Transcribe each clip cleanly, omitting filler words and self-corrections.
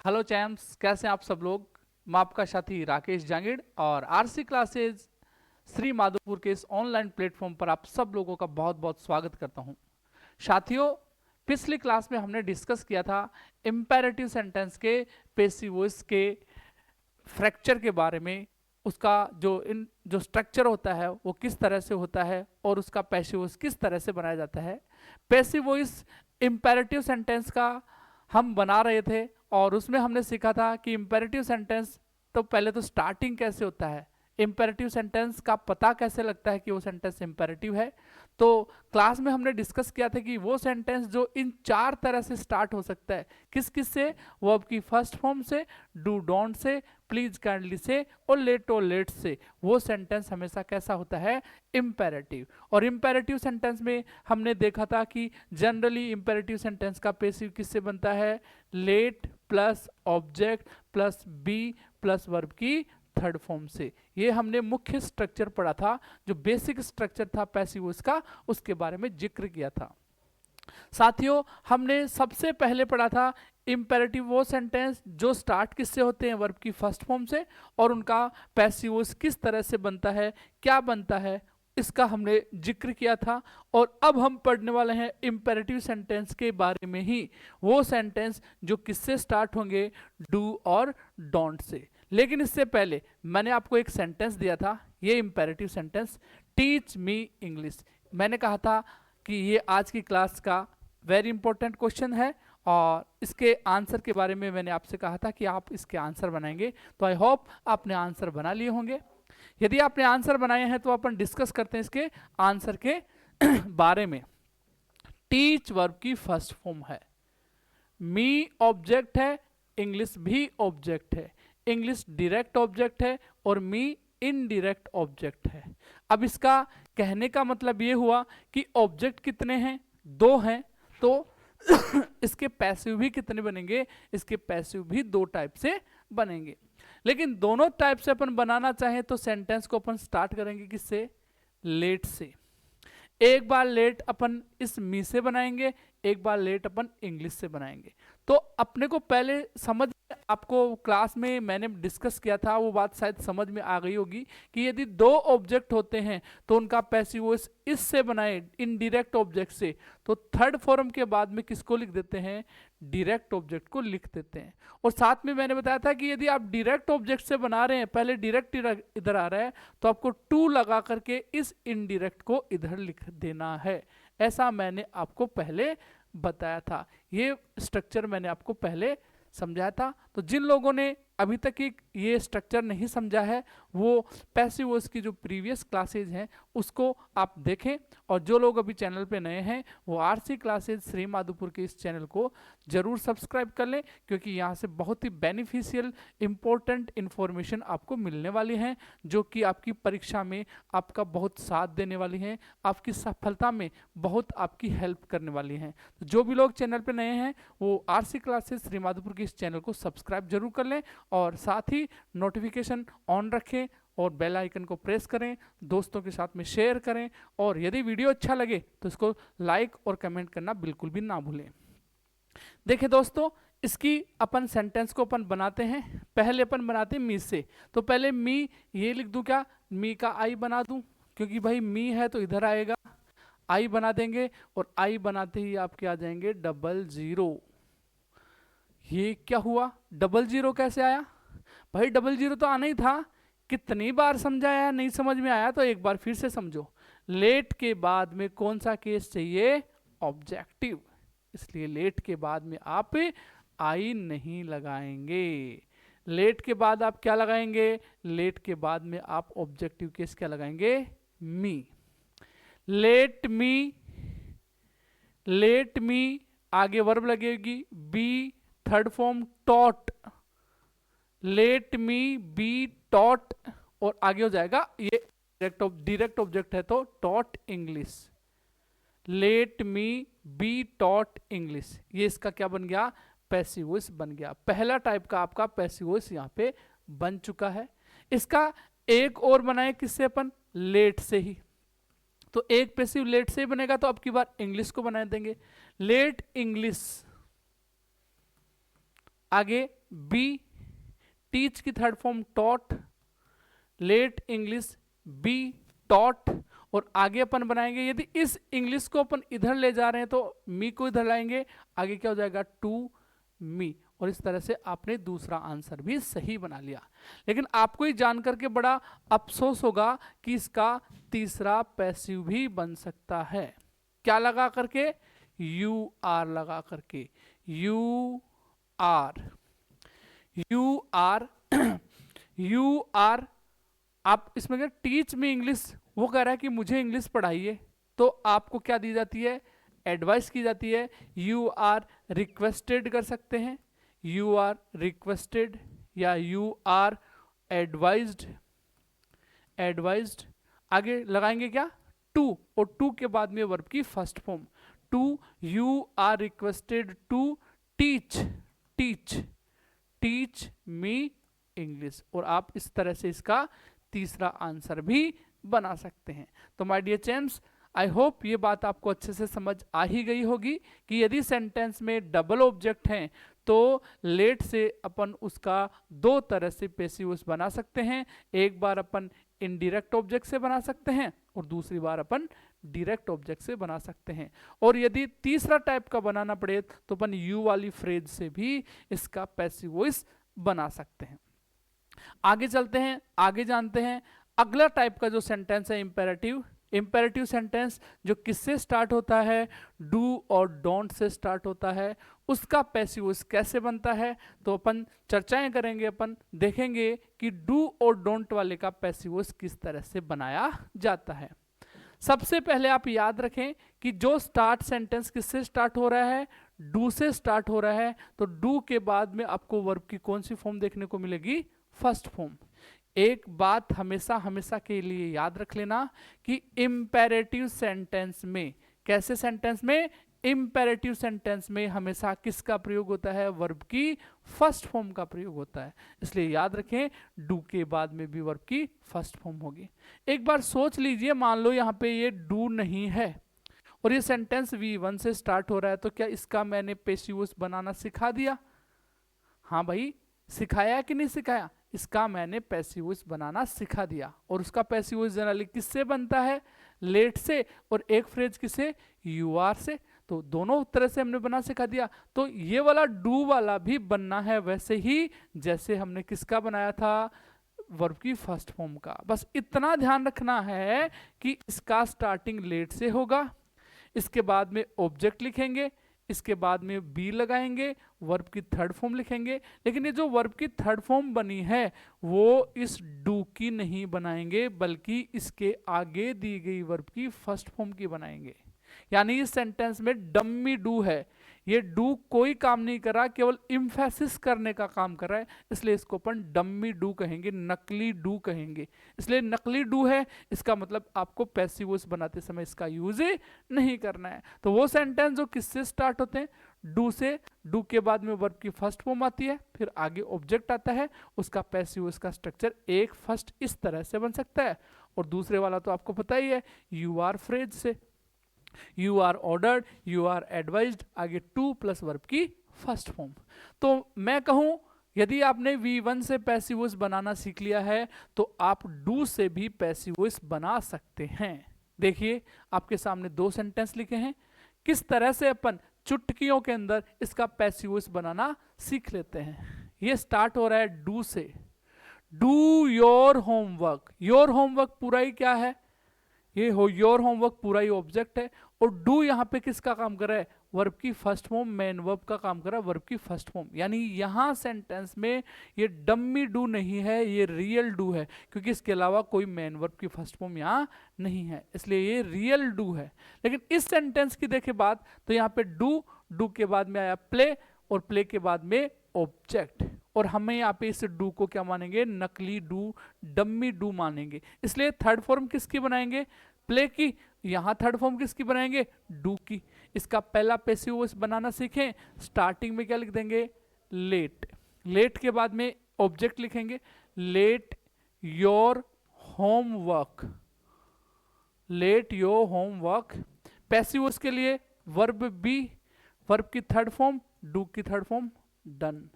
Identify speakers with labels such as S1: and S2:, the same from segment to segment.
S1: Hello champs, कैसे हैं आप सब लोग। मैं आपका साथी राकेश जांगिड़ और आरसी क्लासेज श्री माधोपुर के इस ऑनलाइन प्लेटफॉर्म पर आप सब लोगों का बहुत बहुत स्वागत करता हूं। साथियों, पिछली क्लास में हमने डिस्कस किया था इम्पेरेटिव सेंटेंस के पैसिव वॉइस के फ्रैक्चर के बारे में। उसका जो स्ट्रक्चर होता है वो किस तरह से होता है और उसका पैसिव वॉइस किस तरह से बनाया जाता है। पैसिव वॉइस इम्पेरेटिव सेंटेंस का हम बना रहे थे और उसमें हमने सीखा था कि इम्पेरेटिव सेंटेंस तो पहले तो स्टार्टिंग कैसे होता है, इम्पेरेटिव सेंटेंस का पता कैसे लगता है कि वो सेंटेंस इम्पेरेटिव है। तो क्लास में हमने डिस्कस किया था कि वो सेंटेंस जो इन चार तरह से स्टार्ट हो सकता है, किस किस से, वर्ब की फर्स्ट फॉर्म से, डू डोंट से, प्लीज काइंडली से और लेट से, वो सेंटेंस हमेशा कैसा होता है, इम्पेरेटिव। और इम्पेरेटिव सेंटेंस में हमने देखा था कि जनरली इम्पेरेटिव सेंटेंस का पैसिव किससे बनता है, let plus object plus be plus verb की थर्ड फॉर्म से। ये हमने मुख्य स्ट्रक्चर पढ़ा था, जो बेसिक स्ट्रक्चर था पैसिव उसका, उसके बारे में जिक्र किया था। साथियों, हमने सबसे पहले पढ़ा था इम्पेरेटिव वो सेंटेंस जो स्टार्ट किससे होते हैं, वर्ब की फर्स्ट फॉर्म से, और उनका पैसिव वॉइस किस तरह से बनता है, क्या बनता है, इसका हमने जिक्र किया था। और अब हम पढ़ने वाले हैं इम्पेरेटिव सेंटेंस के बारे में ही, वो सेंटेंस जो किससे स्टार्ट होंगे, डू और डोंट से। लेकिन इससे पहले मैंने आपको एक सेंटेंस दिया था, ये imperative sentence, teach me English. मैंने कहा था कि ये आज की क्लास का वेरी इंपॉर्टेंट क्वेश्चन है और इसके आंसर के बारे में मैंने आपसे कहा था कि आप इसके आंसर बनाएंगे। तो आई होप आपने आंसर बना लिए होंगे। यदि आपने आंसर बनाए हैं तो अपन डिस्कस करते हैं इसके आंसर के बारे में। टीच वर्ब की फर्स्ट फॉर्म है, मी ऑब्जेक्ट है, इंग्लिश भी ऑब्जेक्ट है, इंग्लिश डायरेक्ट ऑब्जेक्ट है और मी इनडायरेक्ट ऑब्जेक्ट है। अब इसका कहने का मतलब ये हुआ कि ऑब्जेक्ट कितने हैं, दो हैं, तो इसके पैसिव भी कितने बनेंगे, इसके पैसिव भी दो टाइप से बनेंगे। लेकिन दोनों टाइप से अपन बनाना चाहें तो सेंटेंस को अपन स्टार्ट करेंगे किससे, लेट से। एक बार लेट अपन इस मी से बनाएंगे, एक बार लेट अपन इंग्लिश से बनाएंगे। तो अपने को पहले समझ, आपको क्लास में मैंने डिस्कस किया था, वो बात शायद समझ में आ गई होगी कि यदि दो ऑब्जेक्ट होते हैं तो उनका पैसिव वॉइस इससे बनाए, इनडायरेक्ट ऑब्जेक्ट से, तो थर्ड फॉर्म के बाद में किसको लिख देते हैं, डायरेक्ट ऑब्जेक्ट को लिख देते हैं। और साथ में मैंने बताया था कि यदि आप डायरेक्ट ऑब्जेक्ट से बना रहे हैं, पहले डायरेक्ट इधर आ रहा है, तो आपको टू लगा करके इस इनडायरेक्ट को इधर लिख देना है। ऐसा मैंने आपको पहले बताया था, ये स्ट्रक्चर मैंने आपको पहले समझाया था। तो जिन लोगों ने अभी तक ये स्ट्रक्चर नहीं समझा है, वो पैसिव वॉइस की जो प्रीवियस क्लासेज हैं उसको आप देखें, और जो लोग अभी चैनल पे नए हैं वो आरसी क्लासेज श्री माधोपुर के इस चैनल को जरूर सब्सक्राइब कर लें, क्योंकि यहाँ से बहुत ही बेनिफिशियल इंपॉर्टेंट इन्फॉर्मेशन आपको मिलने वाली हैं, जो कि आपकी परीक्षा में आपका बहुत साथ देने वाली हैं, आपकी सफलता में बहुत आपकी हेल्प करने वाली हैं। तो जो भी लोग चैनल पे नए हैं वो आरसी क्लासेज श्री माधोपुर के इस चैनल को सब्सक्राइब जरूर कर लें, और साथ ही नोटिफिकेशन ऑन रखें और बेल आइकन को प्रेस करें, दोस्तों के साथ में शेयर करें, और यदि वीडियो अच्छा लगे तो इसको लाइक और कमेंट करना बिल्कुल भी ना भूलें। देखिए दोस्तों, इसकी अपन सेंटेंस को अपन बनाते हैं। पहले अपन बनाते हैं मी से, तो पहले मी ये लिख दूं, क्या मी का आई बना दूं, क्योंकि भाई मी है तो इधर आएगा, आई बना देंगे, और आई बनाते ही आपके आ जाएंगे डबल जीरो। ये क्या हुआ, डबल जीरो कैसे आया भाई, डबल जीरो तो आना ही था। कितनी बार समझाया, नहीं समझ में आया तो एक बार फिर से समझो। लेट के बाद में कौन सा केस चाहिए, ऑब्जेक्टिव, इसलिए लेट के बाद में आप आई नहीं लगाएंगे। लेट के बाद आप क्या लगाएंगे, लेट के बाद में आप ऑब्जेक्टिव केस क्या लगाएंगे, मी। लेट मी, लेट मी आगे वर्ब लगेगी, be third form taught, let me be taught, और आगे हो जाएगा ये डायरेक्ट ऑब्जेक्ट है तो taught English, let me be taught English. ये इसका क्या बन गया, पैसिव वॉइस बन गया। पहला टाइप का आपका पैसिव वॉइस यहाँ पे बन चुका है। इसका एक और बनाए किससे, अपन लेट से ही, तो एक पैसिव लेट से ही बनेगा, तो अब की बार इंग्लिश को बना देंगे, लेट इंग्लिश, आगे बी, टीच की third form taught, let English be taught, और आगे अपन बनाएंगे, यदि इस इंग्लिश को अपन इधर ले जा रहे हैं तो मी को इधर लाएंगे, आगे क्या हो जाएगा टू मी, और इस तरह से आपने दूसरा आंसर भी सही बना लिया। लेकिन आपको ये जान करके बड़ा अफसोस होगा कि इसका तीसरा पैसिव भी बन सकता है। क्या लगा करके? यू आर लगा करके, you are, you are you are. आप इसमें क्या, टीच मी इंग्लिश, वो कह रहा है कि मुझे इंग्लिश पढ़ाइए, तो आपको क्या दी जाती है? एडवाइस की जाती है। यू आर रिक्वेस्टेड कर सकते हैं, यू आर रिक्वेस्टेड, या यू आर एडवाइज्ड, एडवाइज्ड। आगे लगाएंगे क्या? टू, और टू के बाद में वर्ब की first form to, you are requested to teach, teach, teach me English, और आप इस तरह से इसका तीसरा आंसर भी बना सकते हैं। तो my dear champs, I hope ये बात आपको अच्छे से समझ आ ही गई होगी कि यदि सेंटेंस में डबल ऑब्जेक्ट हैं तो लेट से अपन उसका दो तरह से पैसिव वॉइस बना सकते हैं। एक बार अपन इनडायरेक्ट ऑब्जेक्ट से बना सकते हैं और दूसरी बार अपन डायरेक्ट ऑब्जेक्ट से बना सकते हैं। और यदि तीसरा टाइप का बनाना पड़े तो अपन यू वाली फ्रेज से भी इसका पैसिव वॉइस बना सकते हैं। आगे चलते हैं, आगे जानते हैं अगला टाइप का जो सेंटेंस है इंपेरेटिव। इंपेरेटिव सेंटेंस जो किससे स्टार्ट होता है? डू और डोंट से स्टार्ट होता है। उसका पैसिव वॉइस कैसे बनता है तो अपन चर्चाएं करेंगे, अपन देखेंगे कि डू और डोंट वाले का पैसिव वॉइस किस तरह से बनाया जाता है। सबसे पहले आप याद रखें कि जो स्टार्ट सेंटेंस किससे स्टार्ट हो रहा है? डू से स्टार्ट हो रहा है। तो डू के बाद में आपको वर्ब की कौन सी फॉर्म देखने को मिलेगी? First form. एक बात हमेशा हमेशा के लिए याद रख लेना कि इंपेरेटिव सेंटेंस में, कैसे सेंटेंस में? इंपेरेटिव सेंटेंस में हमेशा किसका प्रयोग होता है? वर्ब की फर्स्ट फॉर्म का प्रयोग होता है। इसलिए याद रखें डू के बाद में भी वर्ब की फर्स्ट फॉर्म होगी। एक बार सोच लीजिए, मान लो यहाँ पे ये डू नहीं है और ये सेंटेंस V1 से स्टार्ट हो रहा है, तो क्या इसका मैंने पैसिव वॉइस बनाना सिखा दिया? हाँ भाई, सिखाया कि नहीं सिखाया? इसका मैंने पैसिव वॉइस बनाना सिखा दिया। और उसका पैसिव वॉइस जनरली किससे बनता है? लेट से, और एक फ्रेज किसे? यू आर से। तो दोनों तरह से हमने बना सिखा दिया। तो ये वाला डू वाला भी बनना है वैसे ही जैसे हमने किसका बनाया था? वर्ब की फर्स्ट फॉर्म का। बस इतना ध्यान रखना है कि इसका स्टार्टिंग लेट से होगा, इसके बाद में ऑब्जेक्ट लिखेंगे, इसके बाद में बी लगाएंगे, वर्ब की थर्ड फॉर्म लिखेंगे। लेकिन ये जो वर्ब की थर्ड फॉर्म बनी है वो इस डू की नहीं बनाएंगे, बल्कि इसके आगे दी गई वर्ब की फर्स्ट फॉर्म की बनाएंगे। यानी इस सेंटेंस में डम्मी डू है, ये डू कोई काम नहीं कर रहा, केवल इम्फेसिस करने का काम कर रहा है, इसलिए इसको अपन डम्मी डू कहेंगे, नकली डू कहेंगे। इसलिए नकली डू है, इसका मतलब आपको पैसिव वॉइस बनाते समय इसका यूज नहीं करना है। तो वो सेंटेंस जो किससे स्टार्ट होते हैं? डू से। डू के बाद में वर्ब की फर्स्ट फॉर्म आती है, फिर आगे ऑब्जेक्ट आता है, उसका पैसिव वॉइस का स्ट्रक्चर एक फर्स्ट इस तरह से बन सकता है, और दूसरे वाला तो आपको पता ही है यू आर फ्रेज से। You are ordered, you are advised, आगे टू प्लस वर्ब की फर्स्ट फॉर्म। तो मैं कहूं यदि आपने V1 से पैसिव वॉइस बनाना सीख लिया है तो आप डू से भी पैसिव वॉइस बना सकते हैं। देखिए आपके सामने दो सेंटेंस लिखे हैं, किस तरह से अपन चुटकियों के अंदर इसका पैसिव वॉइस बनाना सीख लेते हैं। ये स्टार्ट हो रहा है डू से। Do your homework. Your homework पूरा ही क्या है? ये हो योर होमवर्क पूरा ही ऑब्जेक्ट है, और डू यहाँ पे किसका काम कर रहा है? वर्ब की फर्स्ट फॉर्म, मेन वर्ब का काम कर रहा है, वर्ब की फर्स्ट फॉर्म। यानी यहाँ सेंटेंस में ये डम्मी डू नहीं है, ये रियल डू है, क्योंकि इसके अलावा कोई मेन वर्ब की फर्स्ट फॉर्म यहाँ नहीं है, इसलिए ये रियल डू है। लेकिन इस सेंटेंस की देखे बात तो यहाँ पे डू, डू के बाद में आया प्ले, और प्ले के बाद में ऑब्जेक्ट, और हमें यहाँ पे इस डू को क्या मानेंगे? नकली डू, डम्मी डू मानेंगे। इसलिए थर्ड फॉर्म किसकी बनाएंगे? प्ले की। यहां थर्ड फॉर्म किसकी बनाएंगे? डू की। इसका पहला पैसिव वॉइस बनाना सीखें। स्टार्टिंग में क्या लिख देंगे? लेट। लेट के बाद में ऑब्जेक्ट लिखेंगे, let your homework, let your homework. Passive voice के लिए वर्ब बी, वर्ब की थर्ड फॉर्म, डू की third form, done.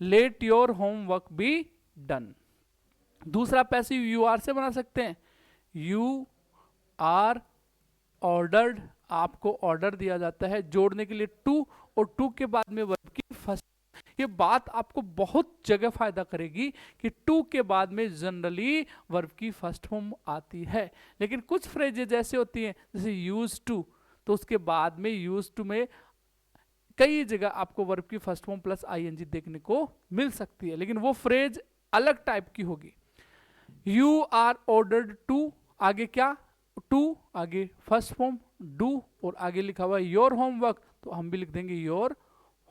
S1: Let your homework be done. दूसरा पैसिव यू आर से बना सकते हैं, यू आर ऑर्डर्ड, आपको ऑर्डर दिया जाता है जोड़ने के लिए टू, और टू के बाद में वर्ब की फर्स्ट। ये बात आपको बहुत जगह फायदा करेगी कि टू के बाद में जनरली वर्ब की फर्स्ट फॉर्म आती है, लेकिन कुछ फ्रेजेज ऐसे होती हैं जैसे यूज टू, तो उसके बाद में यूज टू में कई जगह आपको वर्ब की फर्स्ट फॉर्म प्लस आईएनजी देखने को मिल सकती है, लेकिन वो फ्रेज अलग टाइप की होगी। यू आर ऑर्डर्ड टू, आगे क्या, टू आगे फर्स्ट फॉर्म डू, और आगे लिखा हुआ है योर होमवर्क, तो हम भी लिख देंगे योर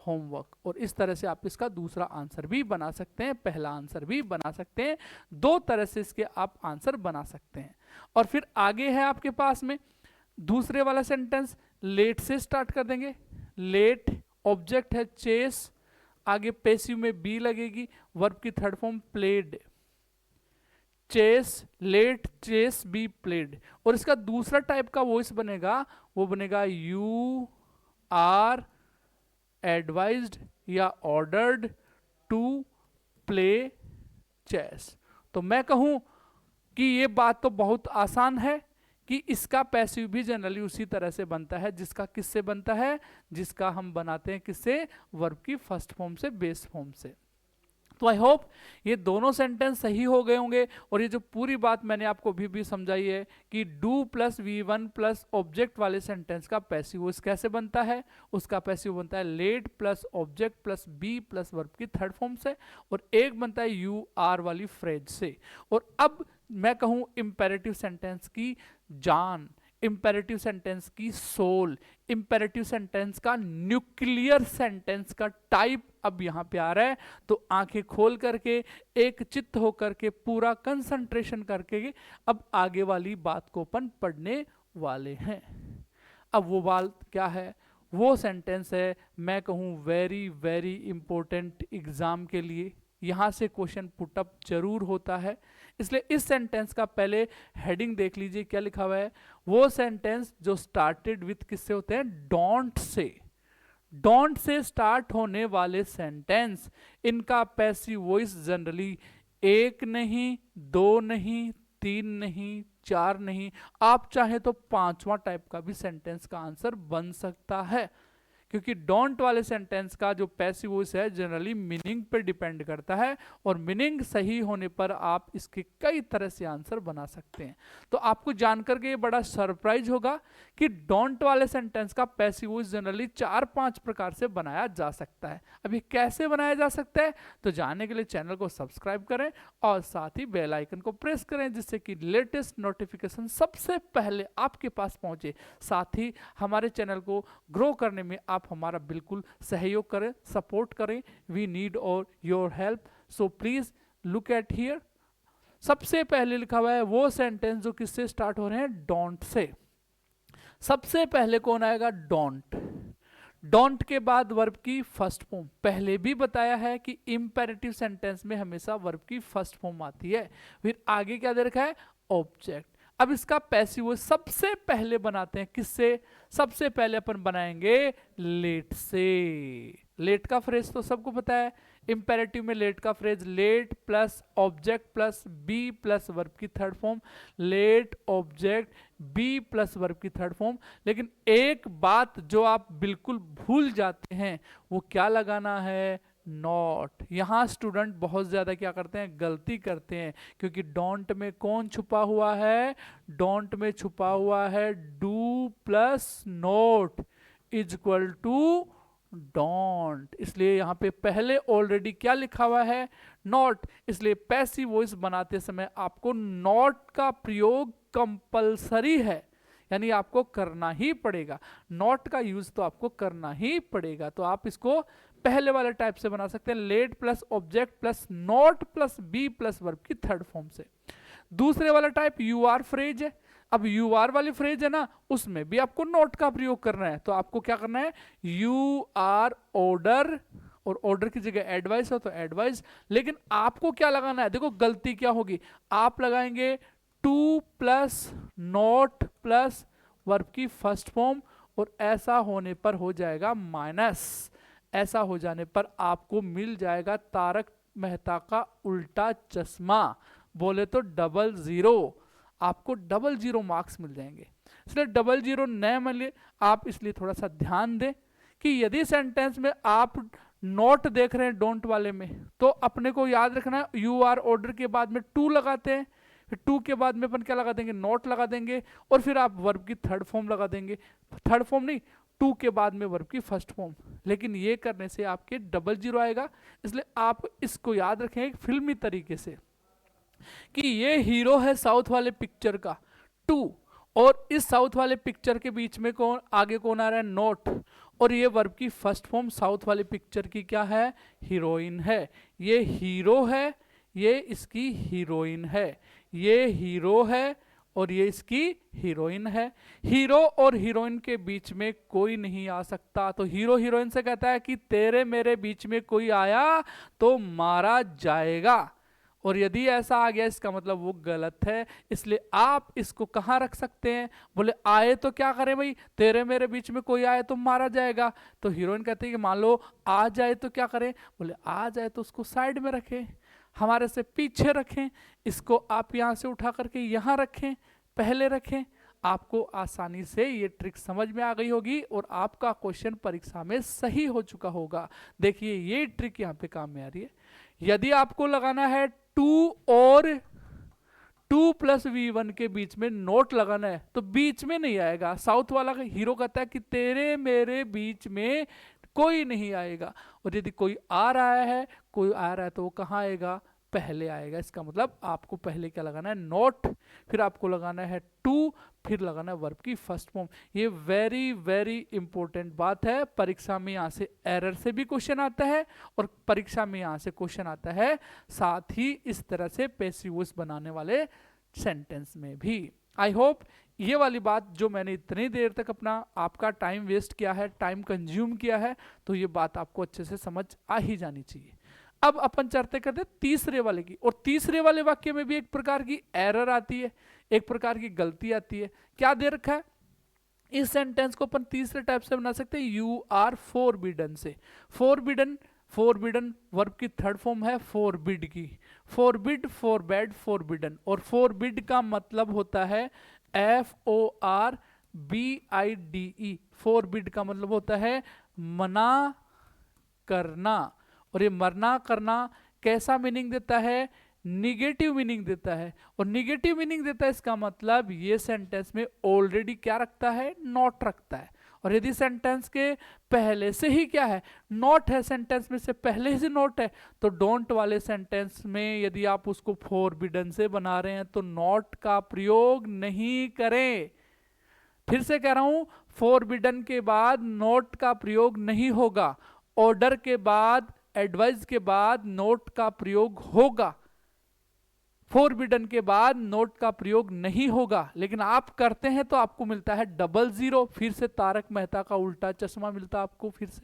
S1: होमवर्क। और इस तरह से आप इसका दूसरा आंसर भी बना सकते हैं, पहला आंसर भी बना सकते हैं, दो तरह से इसके आप आंसर बना सकते हैं। और फिर आगे है आपके पास में दूसरे वाला सेंटेंस, लेट से स्टार्ट कर देंगे। लेट ऑब्जेक्ट है चेस, आगे पैसिव में बी लगेगी, वर्ब की third form played, chase let chase be played. और इसका दूसरा टाइप का वॉइस बनेगा, वो बनेगा यू आर एडवाइज्ड या ऑर्डर्ड टू प्ले चेस। तो मैं कहूं कि ये बात तो बहुत आसान है कि इसका पैसिव भी जनरली उसी तरह से बनता है जिसका किससे बनता है, जिसका हम बनाते हैं किससे, वर्ब की फर्स्ट फॉर्म से, बेस फॉर्म से। तो आई होप ये दोनों सेंटेंस सही हो गए होंगे। और ये जो पूरी बात मैंने आपको भी समझाई है कि do plus V1 plus object वाले सेंटेंस का पैसिव वॉइस कैसे बनता है, उसका पैसिव बनता है let plus object plus be plus verb की थर्ड फॉर्म से, और एक बनता है यू आर वाली फ्रेज से। और अब मैं कहूं इंपेरेटिव सेंटेंस की जान, इंपेरेटिव सेंटेंस की सोल, इंपेरेटिव सेंटेंस का न्यूक्लियर सेंटेंस का टाइप अब यहां पे आ रहा है। तो आंखें खोल करके, एक चित्त होकर के, पूरा कंसंट्रेशन करके अब आगे वाली बात को अपन पढ़ने वाले हैं। अब वो बात क्या है, वो सेंटेंस है मैं कहूं वेरी वेरी इंपॉर्टेंट एग्जाम के लिए, यहां से क्वेश्चन पुटअप जरूर होता है। इसलिए इस सेंटेंस का पहले हेडिंग देख लीजिए क्या लिखा हुआ है। वो सेंटेंस जो स्टार्टेड विथ किससे होते हैं, don't say. Don't say start होने वाले सेंटेंस, इनका पैसिव वॉइस जनरली एक नहीं, दो नहीं, तीन नहीं, चार नहीं, आप चाहे तो पांचवा टाइप का भी सेंटेंस का आंसर बन सकता है। क्योंकि डोंट वाले सेंटेंस का जो पैसिव वॉइस है जनरली मीनिंग पे डिपेंड करता है, और मीनिंग सही होने पर आप इसके कई तरह से आंसर बना सकते हैं। तो आपको जानकर के ये बड़ा सरप्राइज होगा कि डोंट वाले सेंटेंस का पैसिव वॉइस जनरली 4-5 प्रकार से बनाया जा सकता है। अब ये कैसे बनाया जा सकता है, तो जानने के लिए चैनल को सब्सक्राइब करें और साथ ही बेल आइकन को प्रेस करें, जिससे कि लेटेस्ट नोटिफिकेशन सबसे पहले आपके पास पहुंचे। साथ ही हमारे चैनल को ग्रो करने में आप हमारा बिल्कुल सहयोग करें, सपोर्ट करें। वी नीड और your help, so please look at here. सबसे पहले लिखा हुआ है वो सेंटेंस जो किससे स्टार्ट हो रहे हैं, डोंट से। सबसे पहले कौन आएगा, डोंट। डोंट के बाद वर्ब की फर्स्ट फॉर्म, पहले भी बताया है कि इंपेरेटिव सेंटेंस में हमेशा वर्ब की फर्स्ट फॉर्म आती है। फिर आगे क्या दे रखा है, ऑब्जेक्ट। अब इसका पैसिव वॉइस सबसे पहले बनाते हैं किससे, सबसे पहले अपन बनाएंगे लेट से। लेट का फ्रेज तो सबको पता है, इंपेरेटिव में लेट का phrase let plus object plus be plus verb की third form, let object be plus verb की थर्ड फॉर्म। लेकिन एक बात जो आप बिल्कुल भूल जाते हैं वो क्या लगाना है, नॉट। यहां स्टूडेंट बहुत ज्यादा क्या करते हैं, गलती करते हैं, क्योंकि डोंट में कौन छुपा हुआ है, डोंट में छुपा हुआ है do plus not is equal to don't. इसलिए यहां पे पहले ऑलरेडी क्या लिखा हुआ है, नॉट। इसलिए पैसिव वॉइस बनाते समय आपको नॉट का प्रयोग कंपलसरी है, यानी आपको करना ही पड़ेगा। नॉट का यूज तो आपको करना ही पड़ेगा। तो आप इसको पहले वाले टाइप से बना सकते हैं, let plus object plus not plus be plus verb की थर्ड फॉर्म से। दूसरे वाला टाइप यू आर फ्रेज है। अब यू आर वाली फ्रेज है ना, उसमें भी आपको नॉट का प्रयोग करना है। तो आपको क्या करना है, यू आर ऑर्डर, और ऑर्डर की जगह एडवाइस हो तो एडवाइस। लेकिन आपको क्या लगाना है, देखो गलती क्या होगी, आप लगाएंगे two plus not plus verb की फर्स्ट फॉर्म, और ऐसा होने पर हो जाएगा माइनस। ऐसा हो जाने पर आपको मिल जाएगा तारक मेहता का उल्टा चश्मा, बोले तो 00, आपको 00 मार्क्स मिल जाएंगे। इसलिए 00 न मिले आप, इसलिए थोड़ा सा ध्यान दें कि यदि सेंटेंस में आप नोट देख रहे हैं डोंट वाले में, तो अपने को याद रखना है यू आर ऑर्डर के बाद में टू लगाते हैं, फिर टू के बाद में अपन क्या लगा देंगे, नोट लगा देंगे, और फिर आप वर्ब की थर्ड फॉर्म लगा देंगे, थर्ड फॉर्म नहीं, टू के बाद में वर्ब की फर्स्ट फॉर्म। लेकिन ये करने से आपके 00 आएगा। इसलिए आप इसको याद रखें एक फिल्मी तरीके से कि ये हीरो है साउथ वाले पिक्चर का, टू, और इस साउथ वाले पिक्चर के बीच में कौन आगे कौन आ रहा है, नोट, और ये वर्ब की फर्स्ट फॉर्म साउथ वाले पिक्चर की क्या है, हीरोइन है। ये हीरो है, ये इसकी हीरोइन है, ये हीरो है और ये इसकी हीरोइन है। हीरो और हीरोइन के बीच में कोई नहीं आ सकता, तो हीरो हीरोइन से कहता है कि तेरे मेरे बीच में कोई आया तो मारा जाएगा, और यदि ऐसा आ गया इसका मतलब वो गलत है। इसलिए आप इसको कहाँ रख सकते हैं, बोले आए तो क्या करें भाई, तेरे मेरे बीच में कोई आए तो मारा जाएगा, तो हीरोइन कहती है कि मान लो आ जाए तो क्या करें, बोले आ जाए तो उसको साइड में रखें, हमारे से पीछे रखें, इसको आप यहाँ से उठा करके यहाँ रखें, पहले रखें। आपको आसानी से ये ट्रिक समझ में आ गई होगी और आपका क्वेश्चन परीक्षा में सही हो चुका होगा। देखिए ये ट्रिक यहाँ पे काम में आ रही है। यदि आपको लगाना है 2 और 2+V1 के बीच में नोट लगाना है तो बीच में नहीं आएगा। साउथ वाला का हीरो कहता है कि तेरे मेरे बीच में कोई नहीं आएगा, और यदि कोई आ रहा है, कोई आ रहा है तो वो कहाँ आएगा, पहले आएगा। इसका मतलब आपको पहले क्या लगाना है, नोट, फिर आपको लगाना है 2, फिर लगाना है वर्ब की फर्स्ट फॉर्म। ये वेरी वेरी इंपॉर्टेंट बात है। परीक्षा में यहाँ से एरर से भी क्वेश्चन आता है और परीक्षा में यहाँ से क्वेश्चन आता है साथ ही इस तरह से पैसिव वॉइस बनाने वाले सेंटेंस में भी। आई होप ये वाली बात जो मैंने इतनी देर तक अपना आपका टाइम वेस्ट किया है, टाइम कंज्यूम किया है, तो ये बात आपको अच्छे से समझ आ ही जानी चाहिए। अब अपन चर्चा करते हैं तीसरे वाले की, और तीसरे वाले वाक्य में भी एक प्रकार की एरर आती है, एक प्रकार की गलती आती है। क्या दे रखा है, इस सेंटेंस को अपन तीसरे टाइप से बना सकते हैं, यू आर फोरबिडन से। फोरबिडन, फोरबिडन वर्ब की थर्ड फॉर्म है फोरबिड की, फोरबिड, फोरबैड, फोरबिडन, और फोरबिड का मतलब होता है FORBIDE। फोरबिड का मतलब होता है मना करना, और ये मना करना कैसा मीनिंग देता है, निगेटिव मीनिंग देता है, और निगेटिव मीनिंग देता है इसका मतलब ये सेंटेंस में ऑलरेडी क्या रखता है, नॉट रखता है। और यदि सेंटेंस के पहले से ही क्या है, नॉट है, सेंटेंस में से पहले से नॉट है, तो डोंट वाले सेंटेंस में यदि आप उसको फोरबिडन से बना रहे हैं तो नॉट का प्रयोग नहीं करें। फिर से कह रहा हूं, फोरबिडन के बाद नॉट का प्रयोग नहीं होगा, ऑर्डर के बाद, एडवाइस के बाद नोट का प्रयोग होगा, फोरबिडन के बाद नोट का प्रयोग नहीं होगा। लेकिन आप करते हैं तो आपको मिलता है 00, फिर से तारक मेहता का उल्टा चश्मा मिलता है आपको फिर से।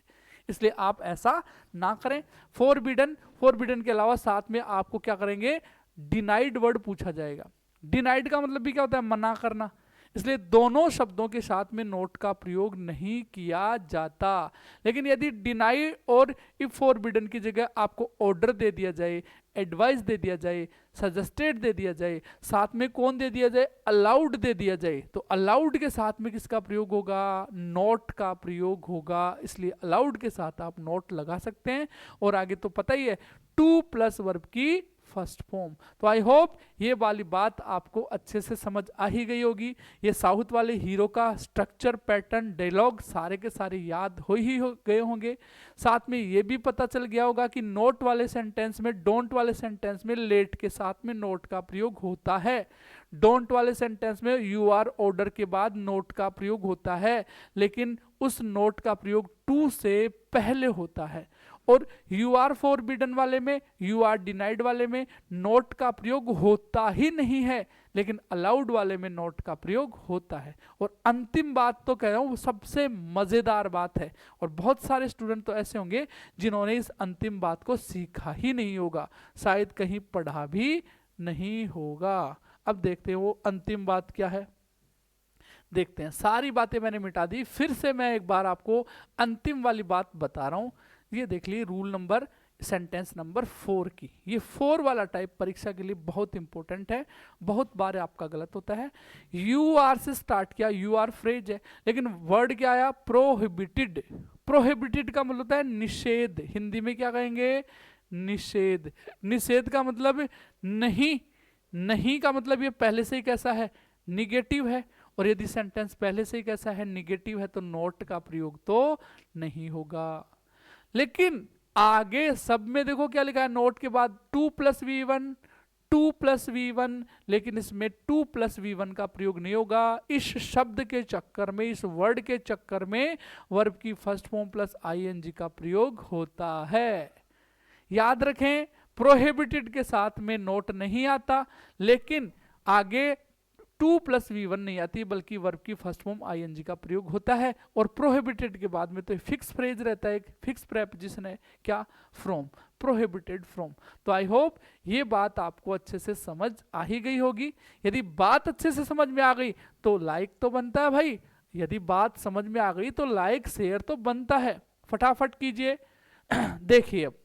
S1: इसलिए आप ऐसा ना करें। फोरबिडन, फोरबिडन के अलावा साथ में आपको क्या करेंगे, डिनाइड वर्ड पूछा जाएगा। डिनाइड का मतलब भी क्या होता है, मना करना, इसलिए दोनों शब्दों के साथ में नोट का प्रयोग नहीं किया जाता। लेकिन यदि डिनाई और इफ फोरबिडन की जगह आपको ऑर्डर दे दिया जाए, एडवाइस दे दिया जाए, सजेस्टेड दे दिया जाए, साथ में कौन दे दिया जाए, अलाउड दे दिया जाए, तो अलाउड के साथ में किसका प्रयोग होगा, नोट का प्रयोग होगा। इसलिए अलाउड के साथ आप नोट लगा सकते हैं। और आगे तो पता ही है 2+ वर्ब की फर्स्ट फॉर्म। तो आई होप ये वाली बात आपको अच्छे से समझ आ ही गई होगी। ये साउथ वाले हीरो का स्ट्रक्चर, पैटर्न, डायलॉग सारे के सारे याद हो ही गए होंगे। साथ में ये भी पता चल गया होगा कि नोट वाले सेंटेंस में, डोंट वाले सेंटेंस में लेट के साथ में नोट का प्रयोग होता है, डोंट वाले सेंटेंस में यू आर ऑर्डर के बाद नोट का प्रयोग होता है, लेकिन उस नोट का प्रयोग टू से पहले होता है। और यू आर फोरबिडन वाले में, यू आर डिनाइड वाले में नोट का प्रयोग होता ही नहीं है, लेकिन अलाउड वाले में नोट का प्रयोग होता है। और अंतिम बात तो कह रहा हूं, वो सबसे मजेदार बात है, और बहुत सारे स्टूडेंट तो ऐसे होंगे जिन्होंने इस अंतिम बात को सीखा ही नहीं होगा, शायद कहीं पढ़ा भी नहीं होगा। अब देखते हैं वो अंतिम बात क्या है। देखते हैं, सारी बातें मैंने मिटा दी, फिर से मैं एक बार आपको अंतिम वाली बात बता रहा हूं। ये देख लीजिए रूल नंबर सेंटेंस नंबर 4 की, ये 4 वाला टाइप परीक्षा के लिए बहुत इंपॉर्टेंट है, बहुत बार आपका गलत होता है। यू आर से स्टार्ट किया, यू आर फ्रेज है, लेकिन वर्ड क्या आया, प्रोहिबिटेड। प्रोहिबिटेड का मतलब होता है निषेध, हिंदी में क्या कहेंगे, निषेध। निषेध का मतलब नहीं, नहीं का मतलब ये पहले से ही कैसा है, निगेटिव है, और यदि सेंटेंस पहले से ही कैसा है, निगेटिव है, तो नॉट का प्रयोग तो नहीं होगा। लेकिन आगे सब में देखो क्या लिखा है, नोट के बाद 2+v1, 2+v1, लेकिन इसमें 2+v1 का प्रयोग नहीं होगा। इस शब्द के चक्कर में, इस वर्ड के चक्कर में वर्ब की फर्स्ट फॉर्म प्लस आईएनजी का प्रयोग होता है। याद रखें, प्रोहिबिटेड के साथ में नोट नहीं आता, लेकिन आगे 2+v1 नहीं आती, बल्कि वर्ब की फर्स्ट फॉर्म आईएनजी का प्रयोग होता है। और प्रोहिबिटेड के बाद में तो फिक्स फ्रेज रहता है, एक फिक्स प्रेपोजिशन है, क्या, फ्रॉम, प्रोहिबिटेड फ्रॉम। तो आई होप ये बात आपको अच्छे से समझ आ ही गई होगी। यदि बात अच्छे से समझ में आ गई तो लाइक तो बनता है भाई, यदि बात समझ में आ गई तो लाइक शेयर तो बनता है, फटाफट कीजिए। देखिए अब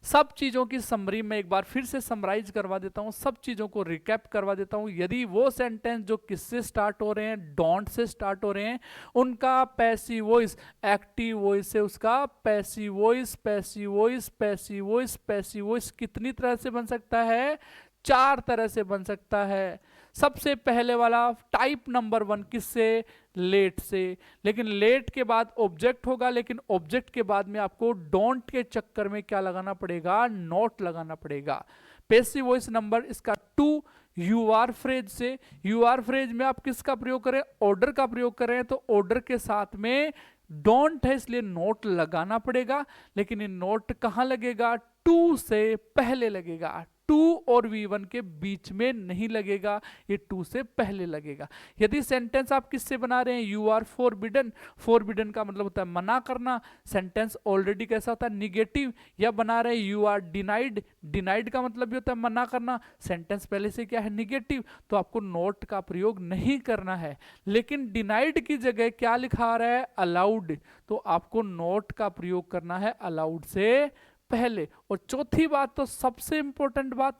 S1: सब चीज़ों की समरी में एक बार फिर से समराइज करवा देता हूँ, सब चीज़ों को रिकैप करवा देता हूँ। यदि वो सेंटेंस जो किससे स्टार्ट हो रहे हैं, डोंट से स्टार्ट हो रहे हैं, उनका पैसिव वॉइस एक्टिव वॉइस से उसका passive voice, passive voice, passive voice, passive voice कितनी तरह से बन सकता है, 4 तरह से बन सकता है। सबसे पहले वाला टाइप नंबर 1 किससे, लेट से, लेकिन लेट के बाद ऑब्जेक्ट होगा, लेकिन ऑब्जेक्ट के बाद में आपको डोंट के चक्कर में क्या लगाना पड़ेगा, नॉट लगाना पड़ेगा। पैसिव वॉइस नंबर इसका 2 यू आर फ्रेज से, यू आर फ्रेज में आप किसका प्रयोग करें, ऑर्डर का प्रयोग करें, तो ऑर्डर के साथ में डोंट है इसलिए नोट लगाना पड़ेगा, लेकिन ये नोट कहां लगेगा, 2 से पहले लगेगा, 2 और v1 के बीच में नहीं लगेगा, ये 2 से पहले लगेगा। यदि सेंटेंस आप किससे बना रहे हैं, यू आर फॉरबिडन, फॉरबिडन का मतलब होता है मना करना, सेंटेंस ऑलरेडी कैसा होता है, निगेटिव। या बना रहे हैं यू आर डिनाइड, डिनाइड का मतलब भी होता है मना करना, सेंटेंस पहले से क्या है, निगेटिव, तो आपको नोट का प्रयोग नहीं करना है। लेकिन डिनाइड की जगह क्या लिखा रहा है, अलाउड, तो आपको नोट का प्रयोग करना है अलाउड से पहले। और चौथी बात तो सबसे इंपॉर्टेंट बात,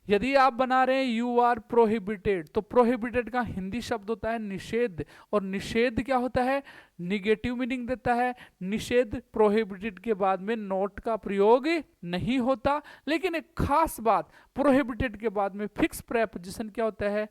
S1: यदि आप बना रहे हैं यू आर प्रोहिबिटेड, तो प्रोहिबिटेड का हिंदी शब्द होता है निषेध, और निषेध क्या होता है, निगेटिव मीनिंग देता है। निषेध प्रोहिबिटेड के बाद में नोट का प्रयोग नहीं होता, लेकिन एक खास बात, प्रोहिबिटेड के बाद में फिक्स प्रेपोजिशन क्या होता है,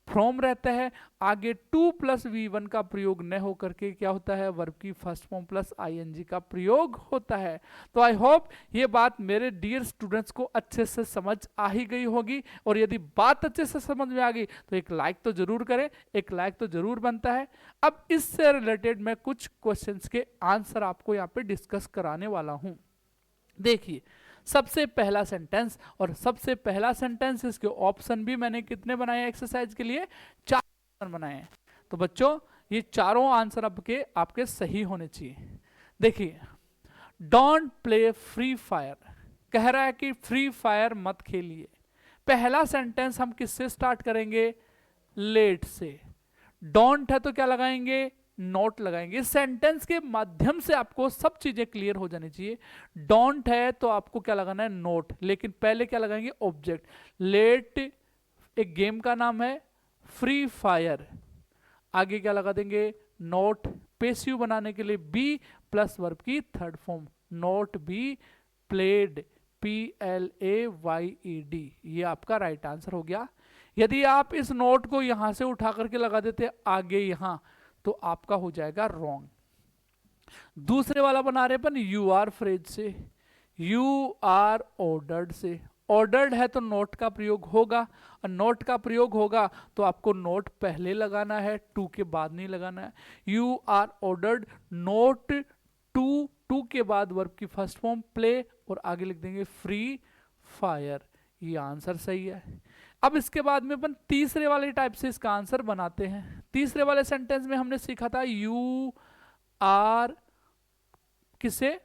S1: फ्रॉम रहता है। आगे 2+v1 का प्रयोग न होकर के क्या होता है, वर्ब की फर्स्ट फॉर्म प्लस आईएनजी का प्रयोग होता है। तो आई होप ये बात मेरे डियर स्टूडेंट्स को अच्छे से समझ आ ही गई होगी, और यदि बात अच्छे से समझ में आ गई तो एक लाइक तो जरूर करें, एक लाइक तो जरूर बनता है। अब इससे रिलेटेड मैं कुछ क्वेश्चंस के आंसर आपको यहाँ पे डिस्कस कराने वाला हूँ। देखिए सबसे पहला सेंटेंस, और सबसे पहला सेंटेंस इसके ऑप्शन भी मैंने कितने बनाए हैं एक्सरसाइज के लिए, 4 ऑप्शन बनाए हैं। तो बच्चों ये चारों आंसर आपके सही होने चाहिए। देखिए डोंट प्ले फ्री फायर, कह रहा है कि फ्री फायर मत खेलिए। पहला सेंटेंस हम किससे स्टार्ट करेंगे, लेट से। डोंट है तो क्या लगाएंगे, नोट लगाएंगे। इस सेंटेंस के माध्यम से आपको सब चीजें क्लियर हो जानी चाहिए। डोंट है तो आपको क्या लगाना है, नोट, लेकिन पहले क्या लगाएंगे, ऑब्जेक्ट। लेट एक गेम का नाम है, फ्री फायर, आगे क्या लगा देंगे, नोट। पेसिव बनाने के लिए बी प्लस वर्ब की third form, note be played, PLAYED, ये आपका राइट आंसर हो गया। यदि आप इस नोट को यहां से उठा करके लगा देते आगे यहां, तो आपका हो जाएगा रॉन्ग। दूसरे वाला बना रहे अपन यू आर फ्रेज से, यू आर ऑर्डर्ड से। ऑर्डर्ड है तो नोट का प्रयोग होगा, और नोट का प्रयोग होगा तो आपको नोट पहले लगाना है, 2 के बाद नहीं लगाना है। यू आर ऑर्डर्ड, नोट 2 के बाद वर्ब की फर्स्ट फॉर्म प्ले, और आगे लिख देंगे फ्री फायर। ये आंसर सही है। अब इसके बाद में अपन तीसरे वाले टाइप से इसका आंसर बनाते हैं। तीसरे वाले सेंटेंस में हमने सीखा था यू आर किसे,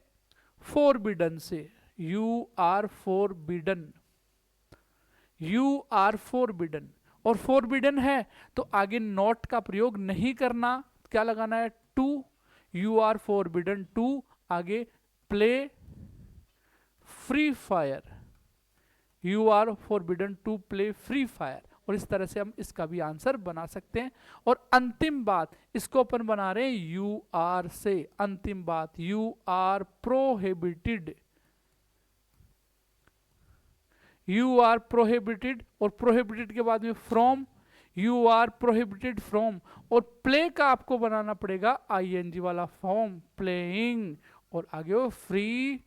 S1: फोरबिडन से, you are forbidden, you are forbidden, और फोरबिडन है तो आगे नॉट का प्रयोग नहीं करना, क्या लगाना है, 2, यू आर फोरबिडन 2, आगे play free fire, you are forbidden to play free fire. और इस तरह से हम इसका भी आंसर बना सकते हैं। और अंतिम बात इसको अपन बना रहे हैं यू आर से। अंतिम बात, you are prohibited, you are prohibited, और प्रोहिबिटेड के बाद में from, you are prohibited from, और प्ले का आपको बनाना पड़ेगा आईएनजी वाला फॉर्म, प्लेइंग, और आगे वो फ्री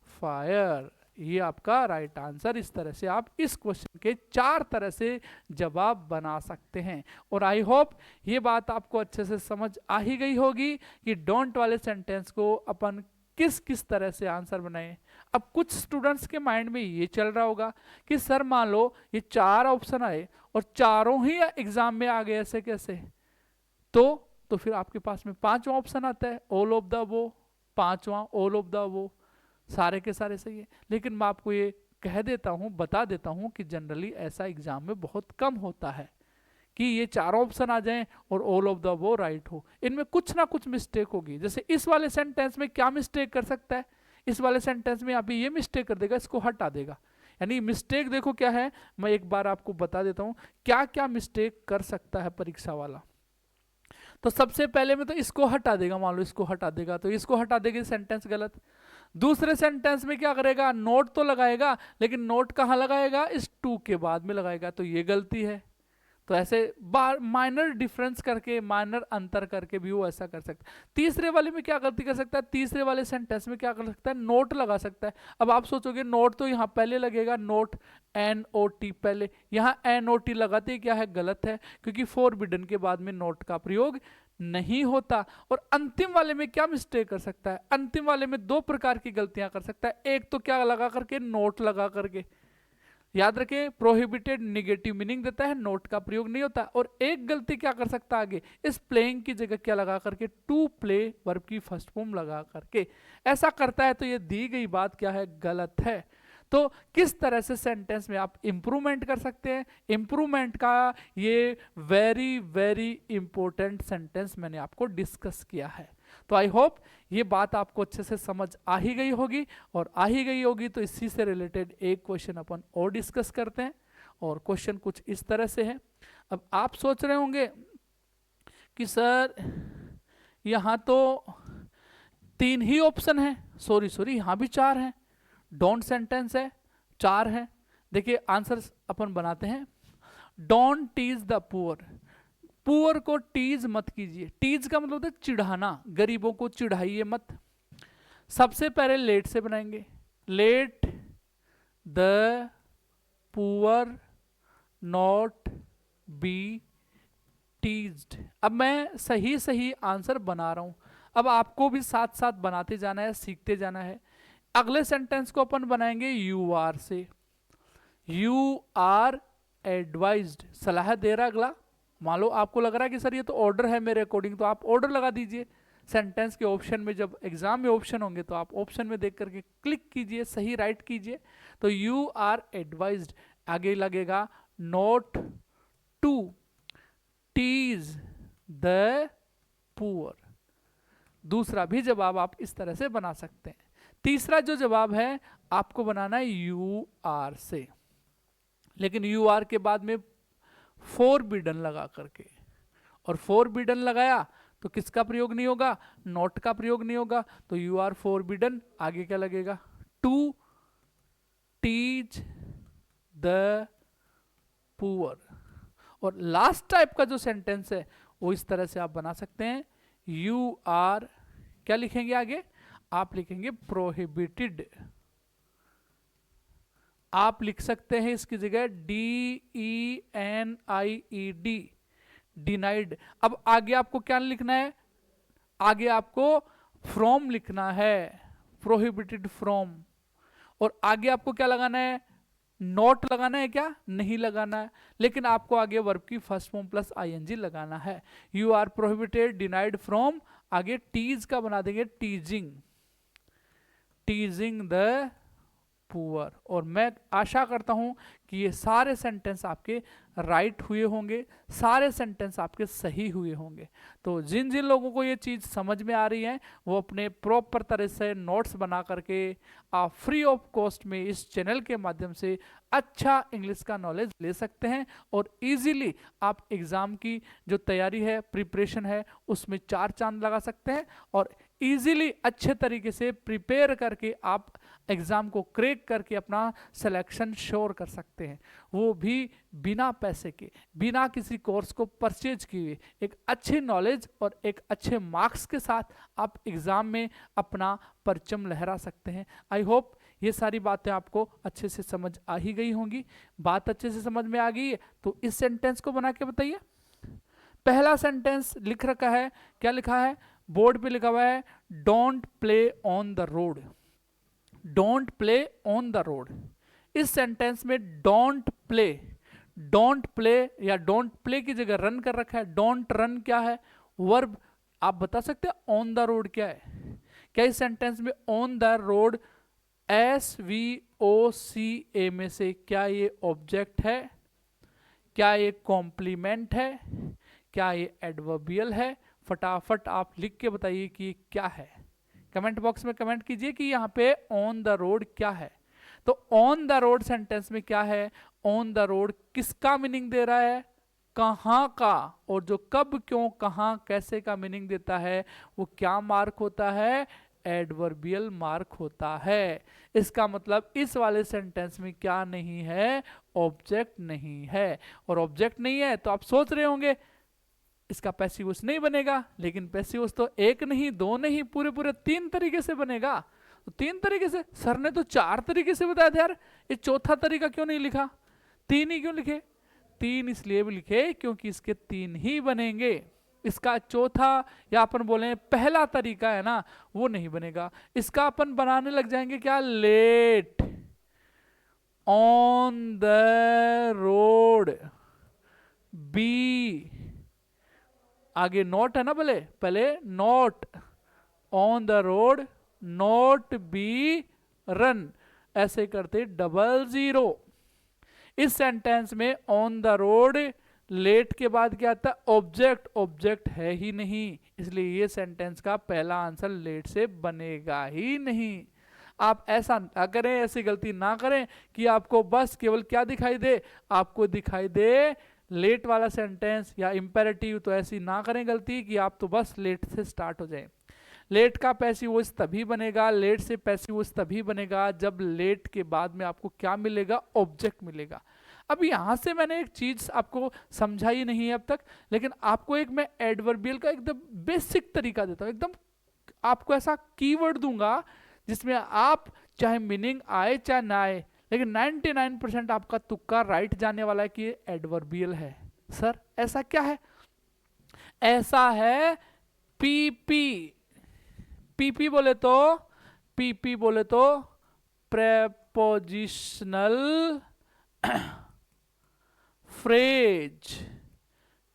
S1: फायर। ये आपका राइट आंसर। इस तरह से आप इस क्वेश्चन के 4 तरह से जवाब बना सकते हैं। और आई होप ये बात आपको अच्छे से समझ आ ही गई होगी कि डोंट वाले सेंटेंस को अपन किस किस तरह से आंसर बनाएं। अब कुछ स्टूडेंट्स के माइंड में ये चल रहा होगा कि सर मान लो ये 4 ऑप्शन आए और चारों ही एग्जाम में आ गए, ऐसे कैसे? तो फिर आपके पास में 5वां ऑप्शन आता है ऑल ऑफ द अबव, 5वां ऑल ऑफ द अबव, सारे के सारे सही है। लेकिन मैं आपको ये कह देता हूँ, बता देता हूँ कि जनरली ऐसा एग्जाम में बहुत कम होता है कि ये 4 ऑप्शन आ जाएं और all of the above right हो। इनमें कुछ ना कुछ मिस्टेक होगी। जैसे इस वाले सेंटेंस में क्या मिस्टेक कर सकता है? इस वाले सेंटेंस में अभी ये मिस्टेक कर देगा, इसको हटा देगा। यानी मिस्टेक देखो क्या है, मैं एक बार आपको बता देता हूँ क्या क्या मिस्टेक कर सकता है परीक्षा वाला। तो सबसे पहले में तो इसको हटा देगा, मान लो इसको हटा देगा, तो इसको हटा देगा, सेंटेंस गलत। दूसरे सेंटेंस में क्या करेगा, नोट तो लगाएगा, लेकिन नोट कहाँ लगाएगा? इस टू के बाद में लगाएगा, तो ये गलती है। तो ऐसे माइनर डिफरेंस करके, माइनर अंतर करके भी वो ऐसा कर सकता है। तीसरे वाले में क्या गलती कर सकता है? तीसरे वाले सेंटेंस में क्या कर सकता है? नोट लगा सकता है। अब आप सोचोगे नोट तो यहाँ पहले लगेगा, नोट NOT पहले, यहाँ NOT लगाते क्या है? गलत है, क्योंकि फॉरबिडन के बाद में नोट का प्रयोग नहीं होता। और अंतिम वाले में क्या मिस्टेक कर सकता है? अंतिम वाले में 2 प्रकार की गलतियां कर सकता है। एक तो क्या लगा करके? नोट लगा करके। याद रखें, प्रोहिबिटेड निगेटिव मीनिंग देता है, नोट का प्रयोग नहीं होता। और एक गलती क्या कर सकता है आगे? इस प्लेइंग की जगह क्या लगा करके? टू प्ले वर्ब की फर्स्ट फॉर्म लगा करके। ऐसा करता है तो ये दी गई बात क्या है? गलत है। तो किस तरह से सेंटेंस में आप इंप्रूवमेंट कर सकते हैं? इंप्रूवमेंट का ये वेरी वेरी इंपॉर्टेंट सेंटेंस मैंने आपको डिस्कस किया है। तो आई होप ये बात आपको अच्छे से समझ आ ही गई होगी। और आ ही गई होगी तो इसी से रिलेटेड एक क्वेश्चन अपन और डिस्कस करते हैं। और क्वेश्चन कुछ इस तरह से है। अब आप सोच रहे होंगे कि सर यहाँ तो 3 ही ऑप्शन है, सॉरी यहाँ भी 4 हैं। डोंट सेंटेंस है, 4 है। देखिए आंसर अपन बनाते हैं। Don't tease the poor, poor को टीज मत कीजिए। टीज का मतलब होता है चिढ़ाना, गरीबों को चिढ़ाइए मत। सबसे पहले लेट से बनाएंगे, let the poor not be teased. अब मैं सही सही आंसर बना रहा हूं, अब आपको भी साथ साथ बनाते जाना है, सीखते जाना है। अगले सेंटेंस को अपन बनाएंगे यू आर से। यू आर एडवाइज्ड, सलाह दे रहा अगला। मान लो आपको लग रहा है कि सर ये तो ऑर्डर है मेरे अकॉर्डिंग, तो आप ऑर्डर लगा दीजिए। सेंटेंस के ऑप्शन में, जब एग्जाम में ऑप्शन होंगे तो आप ऑप्शन में देख करके क्लिक कीजिए, सही राइट कीजिए। तो यू आर एडवाइज्ड, आगे लगेगा not to tease the poor. दूसरा भी जवाब आप इस तरह से बना सकते हैं। तीसरा जो जवाब है आपको बनाना है यू आर से, लेकिन यू आर के बाद में फॉरबिडन लगा करके। और फॉरबिडन लगाया तो किसका प्रयोग नहीं होगा? नॉट का प्रयोग नहीं होगा। तो यू आर फॉरबिडन, आगे क्या लगेगा? To teach the poor. और लास्ट टाइप का जो सेंटेंस है वो इस तरह से आप बना सकते हैं। यू आर, क्या लिखेंगे आगे? आप लिखेंगे प्रोहिबिटेड। आप लिख सकते हैं इसकी जगह DENIED, डिनाइड। अब आगे आपको क्या लिखना है? आगे आपको फ्रॉम लिखना है, प्रोहिबिटेड फ्रॉम। और आगे आपको क्या लगाना है? नॉट लगाना है क्या? नहीं लगाना है, लेकिन आपको आगे वर्ब की फर्स्ट फॉर्म प्लस ING लगाना है। You are prohibited denied from, आगे टीज का बना देंगे टीजिंग, टीजिंग द पुअर। और मैं आशा करता हूं कि ये सारे सेंटेंस आपके राइट हुए होंगे, सारे सेंटेंस आपके सही हुए होंगे। तो जिन जिन लोगों को ये चीज़ समझ में आ रही है वो अपने प्रॉपर तरह से नोट्स बना करके आप फ्री ऑफ कॉस्ट में इस चैनल के माध्यम से अच्छा इंग्लिश का नॉलेज ले सकते हैं और इजीली आप एग्ज़ाम की जो तैयारी है, प्रिपरेशन है, उसमें 4 चांद लगा सकते हैं और इजीली अच्छे तरीके से प्रिपेयर करके आप एग्ज़ाम को क्रैक करके अपना सिलेक्शन श्योर कर सकते हैं, वो भी बिना पैसे के, बिना किसी कोर्स को परचेज किए। एक अच्छी नॉलेज और एक अच्छे मार्क्स के साथ आप एग्ज़ाम में अपना परचम लहरा सकते हैं। आई होप ये सारी बातें आपको अच्छे से समझ आ ही गई होंगी। बात अच्छे से समझ में आ गई है तो इस सेंटेंस को बना के बताइए। पहला सेंटेंस लिख रखा है, क्या लिखा है? बोर्ड पे लिखा हुआ है don't play on the road. Don't play on the road. इस सेंटेंस में डोंट प्ले या डोंट प्ले की जगह रन कर रखा है। डोंट रन क्या है? वर्ब। आप बता सकते हैं ऑन द रोड क्या है? क्या इस सेंटेंस में ऑन द रोड SVOCA में से क्या ये ऑब्जेक्ट है? क्या ये कॉम्प्लीमेंट है? क्या ये एडवर्बियल है? फटाफट आप लिख के बताइए कि क्या है। कमेंट बॉक्स में कमेंट कीजिए कि यहाँ पे ऑन द रोड क्या है। तो ऑन द रोड सेंटेंस में क्या है? ऑन द रोड किसका मीनिंग दे रहा है? कहाँ का। और जो कब, क्यों, कहाँ, कैसे का मीनिंग देता है वो क्या मार्क होता है? एडवर्बियल मार्क होता है। इसका मतलब इस वाले सेंटेंस में क्या नहीं है? ऑब्जेक्ट नहीं है। और ऑब्जेक्ट नहीं है तो आप सोच रहे होंगे इसका पैसिव वॉइस नहीं बनेगा, लेकिन पैसिव वॉइस तो एक नहीं, दो नहीं, पूरे 3 तरीके से बनेगा। तो 3 तरीके से, सर ने तो 4 तरीके से बताया था यार, ये चौथा तरीका क्यों नहीं लिखा? 3 ही क्यों लिखे? 3 इसलिए भी लिखे क्योंकि इसके 3 ही बनेंगे। इसका चौथा या अपन बोले पहला तरीका है ना, वो नहीं बनेगा। इसका अपन बनाने लग जाएंगे क्या? Let on the road be, आगे नॉट है ना, पहले not on the road not be run, ऐसे करते 00। इस सेंटेंस में ऑन द रोड लेट के बाद क्या आता है? ऑब्जेक्ट। ऑब्जेक्ट है ही नहीं, इसलिए ये सेंटेंस का पहला आंसर लेट से बनेगा ही नहीं। आप ऐसा ना करें, ऐसी गलती ना करें कि आपको बस केवल क्या दिखाई दे? आपको दिखाई दे लेट वाला सेंटेंस या इंपेरेटिव। तो ऐसी ना करें गलती कि आप तो बस लेट से स्टार्ट हो जाए। लेट का पैसिव वॉइस तभी बनेगा, लेट से पैसिव वॉइस तभी बनेगा जब लेट के बाद में आपको क्या मिलेगा? ऑब्जेक्ट मिलेगा। अब यहां से मैंने एक चीज आपको समझाई नहीं है अब तक, लेकिन आपको एक मैं एडवर्बियल का एकदम बेसिक तरीका देता हूं। एकदम आपको ऐसा कीवर्ड दूंगा जिसमें आप चाहे मीनिंग आए चाहे ना आए, लेकिन 99% आपका तुक्का राइट जाने वाला है कि ये एडवर्बियल है। सर ऐसा क्या है? ऐसा है पीपी। पीपी बोले तो प्रेपोजिशनल फ्रेज।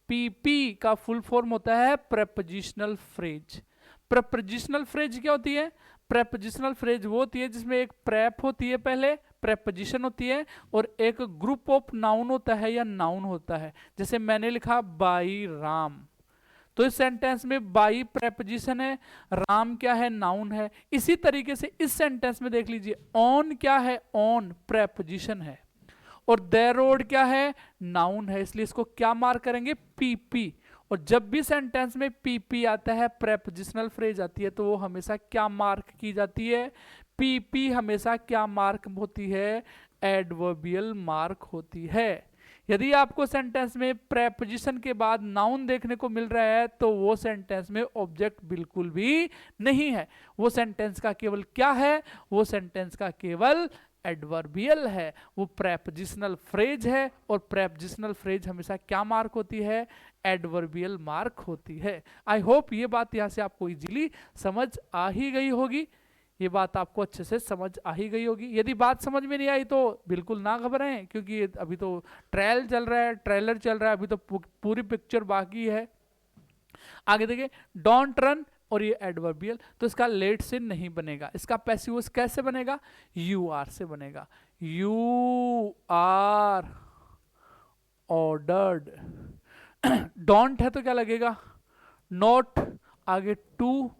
S1: पीपी का फुल फॉर्म होता है प्रेपोजिशनल फ्रेज। प्रेपोजिशनल फ्रेज क्या होती है? प्रेपोजिशनल फ्रेज वो होती है जिसमें एक प्रेप होती है, पहले प्रेपोजिशन होती है, और एक ग्रुप ऑफ नाउन होता है या नाउन होता है। जैसे मैंने लिखा बाई राम, तो इस सेंटेंस में बाई प्रेपोजिशन है, राम क्या है? नाउन है। इसी तरीके से इस सेंटेंस में देख लीजिए, ऑन क्या है? ऑन प्रेपोजिशन है, और द रोड क्या है? नाउन है। इसलिए इसको क्या मार्क करेंगे? पीपी। और जब भी सेंटेंस में पीपी आता है, प्रेपोजिशनल फ्रेज आती है, तो वो हमेशा क्या मार्क की जाती है? पीपी हमेशा क्या मार्क होती है? एडवर्बियल मार्क होती है। यदि आपको सेंटेंस में प्रेपोजिशन के बाद नाउन देखने को मिल रहा है तो वो सेंटेंस में ऑब्जेक्ट बिल्कुल भी नहीं है। वो सेंटेंस का केवल क्या है? वो सेंटेंस का केवल एडवर्बियल है, वो प्रेपोजिशनल फ्रेज है। और प्रेपोजिशनल फ्रेज हमेशा क्या मार्क होती है? एडवर्बियल मार्क होती है। आई होप ये बात यहाँ से आपको इजीली समझ आ ही गई होगी। ये बात आपको अच्छे से समझ आ ही गई होगी। यदि बात समझ में नहीं आई तो बिल्कुल ना घबराएं, क्योंकि अभी तो ट्रायल चल रहा है, ट्रेलर चल रहा है, अभी तो पूरी पिक्चर बाकी है। आगे देखिए, डोंट रन और ये एडवर्बियल, तो इसका लेट से नहीं बनेगा। इसका पैसिव वॉइस कैसे बनेगा? यू आर से बनेगा। You are ordered. डोंट है तो क्या लगेगा? नॉट, आगे to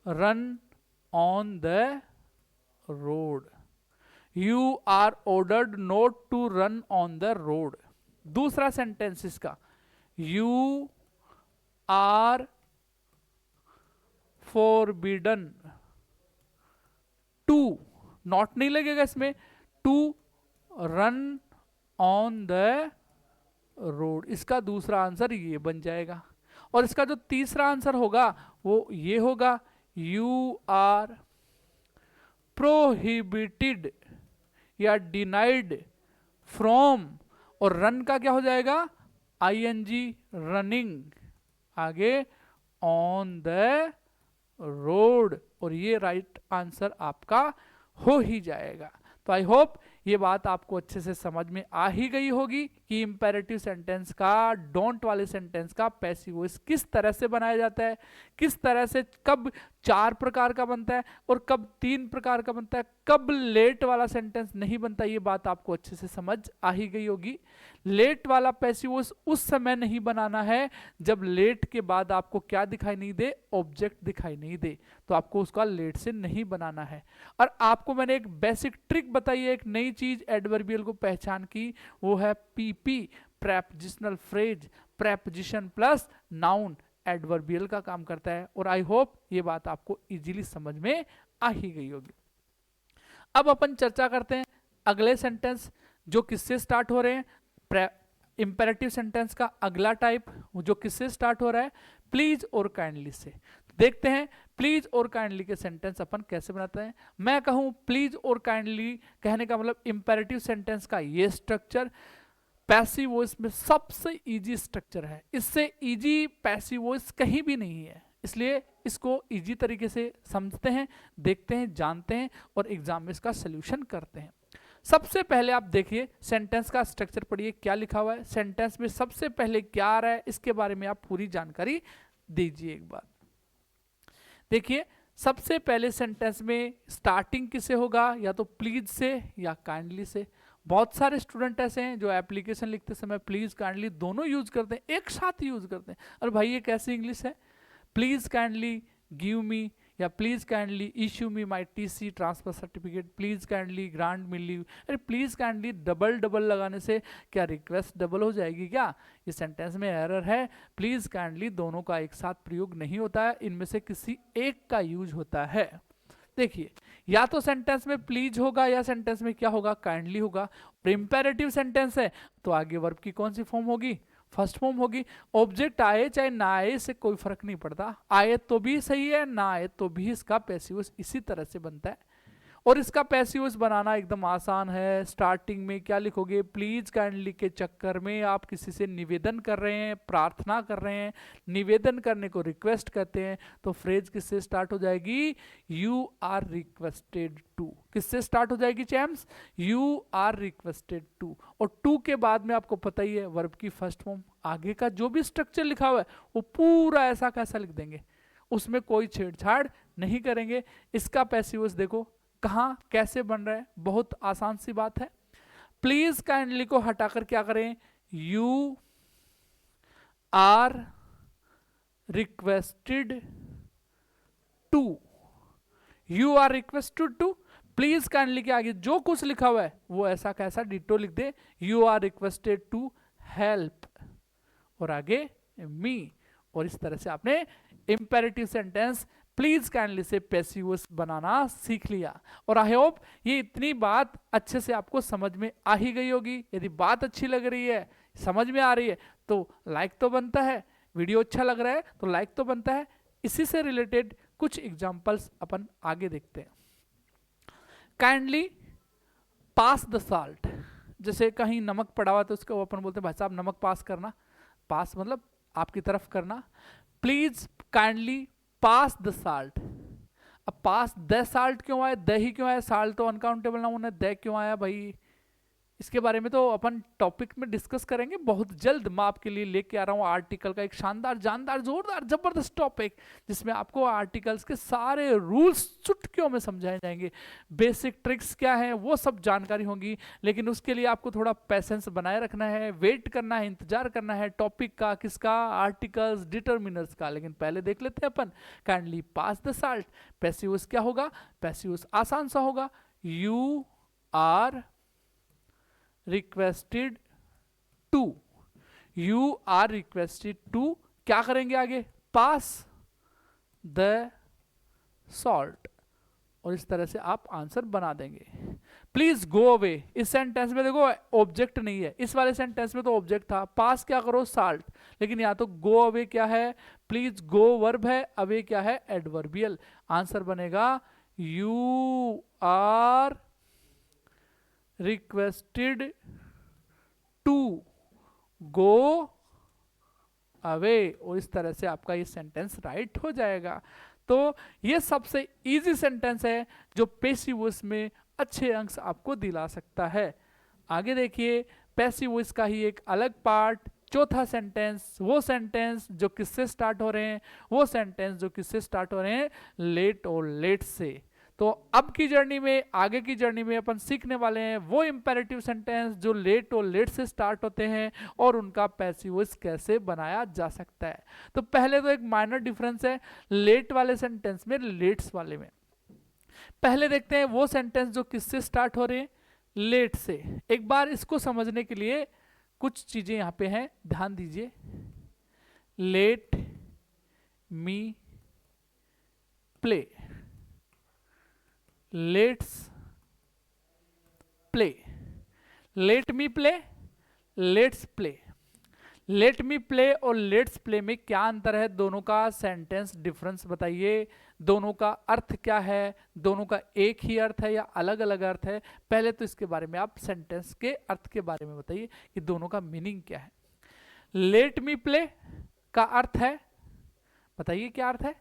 S1: run on the road. You are ordered not to run on the road. दूसरा सेंटेंस इसका, you are forbidden to, not नहीं लगेगा इसमें, to run on the road. इसका दूसरा आंसर ये बन जाएगा। और इसका जो तीसरा आंसर होगा वो ये होगा, यू आर प्रोहिबिटेड या डिनाइड फ्रॉम, और रन का क्या हो जाएगा? आईएनजी, रनिंग, आगे ऑन द रोड, और ये राइट आंसर आपका हो ही जाएगा। तो आई होप ये बात आपको अच्छे से समझ में आ ही गई होगी कि इंपेरेटिव सेंटेंस का, डोंट वाले सेंटेंस का पैसिव वॉइस किस तरह से बनाया जाता है, किस तरह से, कब 4 प्रकार का बनता है और कब 3 प्रकार का बनता है, कब लेट वाला सेंटेंस नहीं बनता, ये बात आपको अच्छे से समझ आ ही गई होगी। लेट वाला पैसिव वॉइस उस समय नहीं बनाना है जब लेट के बाद आपको क्या दिखाई नहीं दे? ऑब्जेक्ट दिखाई नहीं दे, तो आपको उसका लेट से नहीं बनाना है। और आपको मैंने एक बेसिक ट्रिक बताई है, एक नई चीज एडवर्बियल को पहचान की, वो है PP, prepositional phrase, preposition plus noun adverbial का काम करता है। और आई होप ये बात आपको इजीली समझ में आ ही गई होगी। अब अपन चर्चा करते हैं अगले सेंटेंस जो किससे स्टार्ट हो रहे हैं। इंपेरेटिव सेंटेंस का अगला टाइप जो किससे स्टार्ट हो रहा है? प्लीज और काइंडली से। देखते हैं प्लीज और काइंडली के सेंटेंस अपन कैसे बनाते हैं। मैं कहूं प्लीज और काइंडली कहने का मतलब इंपेरेटिव सेंटेंस का ये स्ट्रक्चर पैसिव वॉइस में सबसे इजी स्ट्रक्चर है। इससे इजी पैसिव वॉइस कहीं भी नहीं है, इसलिए इसको इजी तरीके से समझते हैं, देखते हैं, जानते हैं और एग्जाम में इसका सोल्यूशन करते हैं। सबसे पहले आप देखिए सेंटेंस का स्ट्रक्चर पढ़िए, क्या लिखा हुआ है सेंटेंस में, सबसे पहले क्या आ रहा है इसके बारे में आप पूरी जानकारी दीजिए एक बार। देखिए सबसे पहले सेंटेंस में स्टार्टिंग किससे होगा? या तो प्लीज से या काइंडली से। बहुत सारे स्टूडेंट ऐसे हैं जो एप्लीकेशन लिखते समय प्लीज काइंडली दोनों यूज करते हैं, एक साथ यूज करते हैं। अरे भाई ये कैसी इंग्लिश है? प्लीज काइंडली गिव मी, या please kindly issue me my TC transfer certificate, please kindly grant me leave. अरे प्लीज काइंडली डबल डबल लगाने से क्या रिक्वेस्ट डबल हो जाएगी क्या? ये सेंटेंस में एरर है। प्लीज काइंडली दोनों का एक साथ प्रयोग नहीं होता है, इनमें से किसी एक का यूज होता है। देखिए या तो सेंटेंस में प्लीज होगा या सेंटेंस में क्या होगा? काइंडली होगा। इंपेरेटिव सेंटेंस है तो आगे वर्ब की कौन सी फॉर्म होगी? फर्स्ट फॉर्म होगी। ऑब्जेक्ट आए चाहे ना आए से कोई फर्क नहीं पड़ता, आए तो भी सही है, ना आए तो भी इसका पैसिव वॉइस इसी तरह से बनता है। और इसका पैसिव वॉइस बनाना एकदम आसान है। स्टार्टिंग में क्या लिखोगे? प्लीज काइंडली के चक्कर में आप किसी से निवेदन कर रहे हैं, प्रार्थना कर रहे हैं, निवेदन करने को रिक्वेस्ट कहते हैं, तो फ्रेज किससे स्टार्ट हो जाएगी? You are requested to. किससे स्टार्ट हो जाएगी champs? You are requested to. और टू के बाद में आपको पता ही है वर्ब की फर्स्ट फॉर्म। आगे का जो भी स्ट्रक्चर लिखा हुआ है वो पूरा ऐसा कैसा लिख देंगे, उसमें कोई छेड़छाड़ नहीं करेंगे। इसका पैसिव वॉइस देखो कहाँ कैसे बन रहा है, बहुत आसान सी बात है। प्लीज काइंडली को हटाकर क्या करें? You are requested to. You are requested to, please kindly के आगे जो कुछ लिखा हुआ है वो ऐसा कैसा डिटो लिख दे। You are requested to help और आगे मी। और इस तरह से आपने इंपेरेटिव सेंटेंस प्लीज काइंडली से पैसिव वॉइस बनाना सीख लिया। और आई होप ये इतनी बात अच्छे से आपको समझ में आ ही गई होगी। यदि बात अच्छी लग रही है, समझ में आ रही है, तो लाइक तो बनता है। वीडियो अच्छा लग रहा है तो लाइक तो बनता है। इसी से रिलेटेड कुछ एग्जांपल्स अपन आगे देखते हैं। काइंडली पास द साल्ट, जैसे कहीं नमक पड़ा हुआ तो उसको अपन बोलते हैं भाई साहब नमक पास करना। पास मतलब आपकी तरफ करना। Please kindly pass the salt. अब पास द साल्ट क्यों आया? द ही क्यों आया? साल्ट तो अनकाउंटेबल नाउन है, द क्यों आया भाई? इसके बारे में तो अपन टॉपिक में डिस्कस करेंगे बहुत जल्द। मैं आपके लिए लेके आ रहा हूँ आर्टिकल का एक शानदार, जानदार, जोरदार, जबरदस्त टॉपिक, जिसमें आपको आर्टिकल्स के सारे रूल्स चुटकियों में समझाए जाएंगे। बेसिक ट्रिक्स क्या है वो सब जानकारी होंगी, लेकिन उसके लिए आपको थोड़ा पेशेंस बनाए रखना है, वेट करना है, इंतजार करना है टॉपिक का, किसका, आर्टिकल्स, डिटर्मिनर्स का। लेकिन पहले देख लेते हैं अपन, kindly pass the salt. Passive voice क्या होगा? पैसिव वॉइस आसान सा होगा, you are requested to, you are requested to क्या करेंगे आगे? पास द सॉल्ट, और इस तरह से आप आंसर बना देंगे। प्लीज गो अवे, इस सेंटेंस में देखो ऑब्जेक्ट नहीं है, इस वाले सेंटेंस में तो ऑब्जेक्ट था, पास क्या करो? साल्ट, लेकिन यहाँ तो गो अवे क्या है? प्लीज गो वर्ब है, अवे क्या है? एडवर्बियल। आंसर बनेगा you are requested to go away, और इस तरह से आपका ये सेंटेंस राइट हो जाएगा। तो ये सबसे इजी सेंटेंस है जो पैसिव वॉइस में अच्छे अंक आपको दिला सकता है। आगे देखिए, पैसिव वॉइस का ही एक अलग पार्ट, चौथा सेंटेंस, वो सेंटेंस जो किससे स्टार्ट हो रहे हैं? वो सेंटेंस जो किससे स्टार्ट हो रहे हैं? लेट और लेट से। तो अब की जर्नी में, आगे की जर्नी में अपन सीखने वाले हैं वो इंपेरेटिव सेंटेंस जो लेट और लेट से स्टार्ट होते हैं और उनका पैसिव वॉइस कैसे बनाया जा सकता है। तो पहले तो एक माइनर डिफरेंस है लेट वाले सेंटेंस में, लेट्स वाले में। पहले देखते हैं वो सेंटेंस जो किससे स्टार्ट हो रहे हैं? लेट से। एक बार इसको समझने के लिए कुछ चीजें यहां पे हैं, ध्यान दीजिए। Let me play, let's play, let me play, let's play. Let me play और लेट्स प्ले में क्या अंतर है? दोनों का सेंटेंस डिफरेंस बताइए, दोनों का अर्थ क्या है? दोनों का एक ही अर्थ है या अलग अलग अर्थ है? पहले तो इसके बारे में आप सेंटेंस के अर्थ के बारे में बताइए कि दोनों का मीनिंग क्या है। लेट मी प्ले का अर्थ है, बताइए क्या अर्थ है?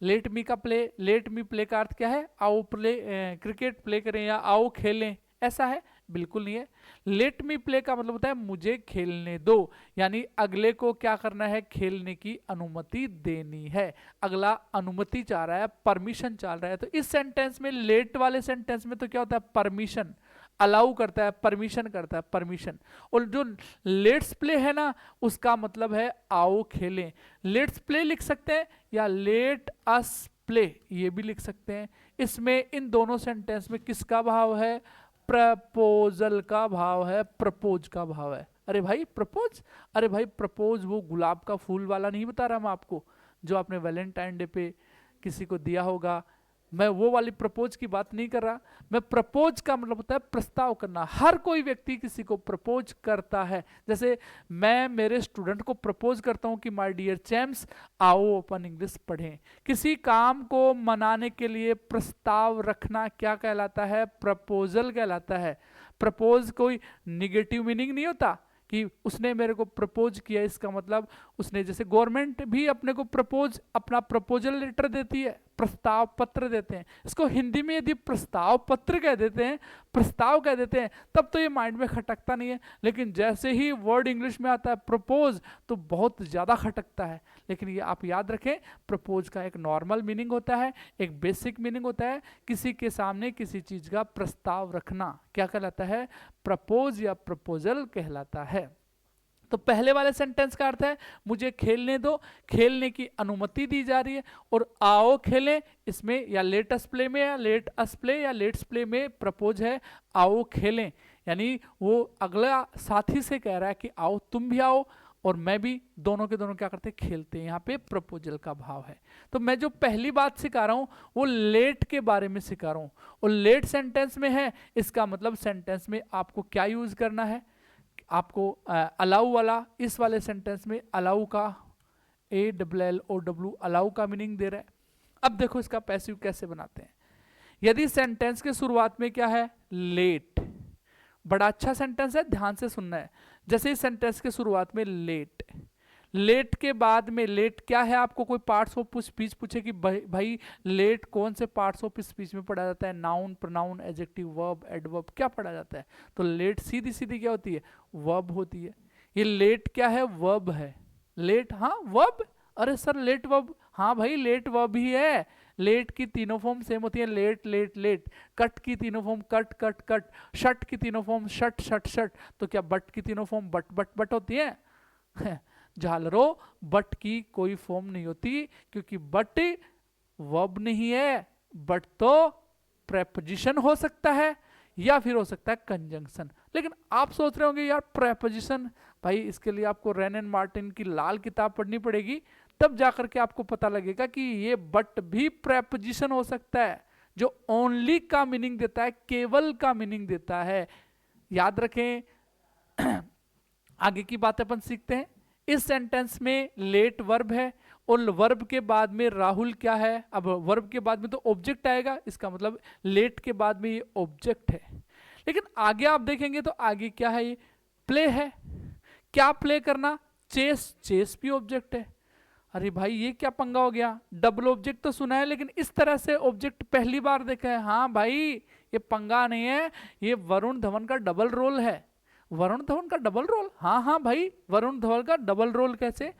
S1: लेट मी का प्ले, लेट मी प्ले का अर्थ क्या है? आओ प्ले, क्रिकेट प्ले करें या आओ खेलें, ऐसा है? बिल्कुल नहीं है। लेट मी प्ले का मतलब होता है मुझे खेलने दो, यानी अगले को क्या करना है? खेलने की अनुमति देनी है। अगला अनुमति चाह रहा है, परमिशन चाह रहा है। तो इस सेंटेंस में, लेट वाले सेंटेंस में तो क्या होता है? परमिशन, अलाउ करता है, परमिशन करता है, परमिशन। और जो लेट्स प्ले है ना, उसका मतलब है आओ खेलें। लेट्स प्ले लिख सकते हैं या लेट अस प्ले, ये भी लिख सकते हैं। इसमें इन दोनों सेंटेंस में किसका भाव है? प्रपोजल का भाव है, प्रपोज का भाव है। अरे भाई प्रपोज, अरे भाई प्रपोज वो गुलाब का फूल वाला नहीं बता रहा मैं आपको, जो आपने वैलेंटाइन डे पे किसी को दिया होगा। मैं वो वाली प्रपोज की बात नहीं कर रहा। मैं प्रपोज का मतलब होता है प्रस्ताव करना। हर कोई व्यक्ति किसी को प्रपोज करता है। जैसे मैं मेरे स्टूडेंट को प्रपोज करता हूं कि माय डियर चैम्स आओ अपन इंग्लिश पढ़ें। किसी काम को मनाने के लिए प्रस्ताव रखना क्या कहलाता है? प्रपोजल कहलाता है। प्रपोज कोई निगेटिव मीनिंग नहीं होता कि उसने मेरे को प्रपोज किया, इसका मतलब उसने, जैसे गवर्नमेंट भी अपने को प्रपोज, अपना प्रपोजल लेटर देती है, प्रस्ताव पत्र देते हैं। इसको हिंदी में यदि प्रस्ताव पत्र कह देते हैं, प्रस्ताव कह देते हैं, तब तो ये माइंड में खटकता नहीं है। लेकिन जैसे ही वर्ड इंग्लिश में आता है प्रपोज, तो बहुत ज़्यादा खटकता है। लेकिन ये आप याद रखें, प्रपोज का एक नॉर्मल मीनिंग होता है, एक बेसिक मीनिंग होता है। किसी के सामने किसी चीज़ का प्रस्ताव रखना क्या कहलाता है? प्रपोज या प्रपोजल कहलाता है। तो पहले वाले सेंटेंस का अर्थ है मुझे खेलने दो, खेलने की अनुमति दी जा रही है। और आओ खेलें, इसमें या लेट अस प्ले में, या लेट अस प्ले या लेट्स प्ले में प्रपोज है, आओ खेलें, यानी वो अगला साथी से कह रहा है कि आओ तुम भी आओ और मैं भी, दोनों के दोनों क्या करते हैं? खेलते हैं। यहाँ पे प्रपोजल का भाव है। तो मैं जो पहली बात सिखा रहा हूँ वो लेट के बारे में सिखा रहा हूँ, और लेट सेंटेंस में है, इसका मतलब सेंटेंस में आपको क्या यूज करना है? आपको अलाउ वाला, इस वाले सेंटेंस में अलाउ का ALLOW अलाउ का मीनिंग दे रहा है। अब देखो इसका पैसिव कैसे बनाते हैं। यदि सेंटेंस के शुरुआत में क्या है? लेट, बड़ा अच्छा सेंटेंस है, ध्यान से सुनना है। जैसे इस सेंटेंस के शुरुआत में लेट, लेट के बाद में लेट क्या है, आपको कोई पार्ट्स ऑफ स्पीच पूछे कि भाई लेट कौन से पार्ट्स ऑफ स्पीच में पढ़ा जाता है, noun, pronoun, adjective, verb, adverb, क्या पढ़ा जाता है? तो लेट सीधी सीधी क्या होती है, वर्ब होती है। ये लेट क्या है, वर्ब है। लेट, हाँ वर्ब, अरे सर लेट वर्ब, हाँ भाई लेट वर्ब ही है। लेट की तीनों फॉर्म सेम होती है, लेट लेट लेट। कट की तीनों form cut cut cut. Shut की तीनों फॉर्म शट शट शट। तो क्या बट की तीनों फॉर्म बट बट बट होती है? झालरों, बट की कोई फॉर्म नहीं होती, क्योंकि बट वर्ब नहीं है, बट तो प्रेपोजिशन हो सकता है या फिर हो सकता है कंजंक्शन। लेकिन आप सोच रहे होंगे यार प्रेपोजिशन, भाई इसके लिए आपको रेन एंड मार्टिन की लाल किताब पढ़नी पड़ेगी, तब जाकर के आपको पता लगेगा कि ये बट भी प्रेपोजिशन हो सकता है, जो ओनली का मीनिंग देता है, केवल का मीनिंग देता है। याद रखें। आगे की बात अपन सीखते हैं। इस सेंटेंस में लेट वर्ब है और वर्ब के बाद में राहुल क्या है। अब वर्ब के बाद में तो ऑब्जेक्ट आएगा, इसका मतलब लेट के बाद में ये ऑब्जेक्ट है। लेकिन आगे आप देखेंगे तो आगे क्या है, ये प्ले है। क्या प्ले करना, चेस, चेस भी ऑब्जेक्ट है। अरे भाई ये क्या पंगा हो गया, डबल ऑब्जेक्ट तो सुना है लेकिन इस तरह से ऑब्जेक्ट पहली बार देखा है। हाँ भाई ये पंगा नहीं है, ये वरुण धवन का डबल रोल है। वरुण धवन का डबल रोल, हाँ हाँ भाई वरुण धवन का डबल रोल कैसे?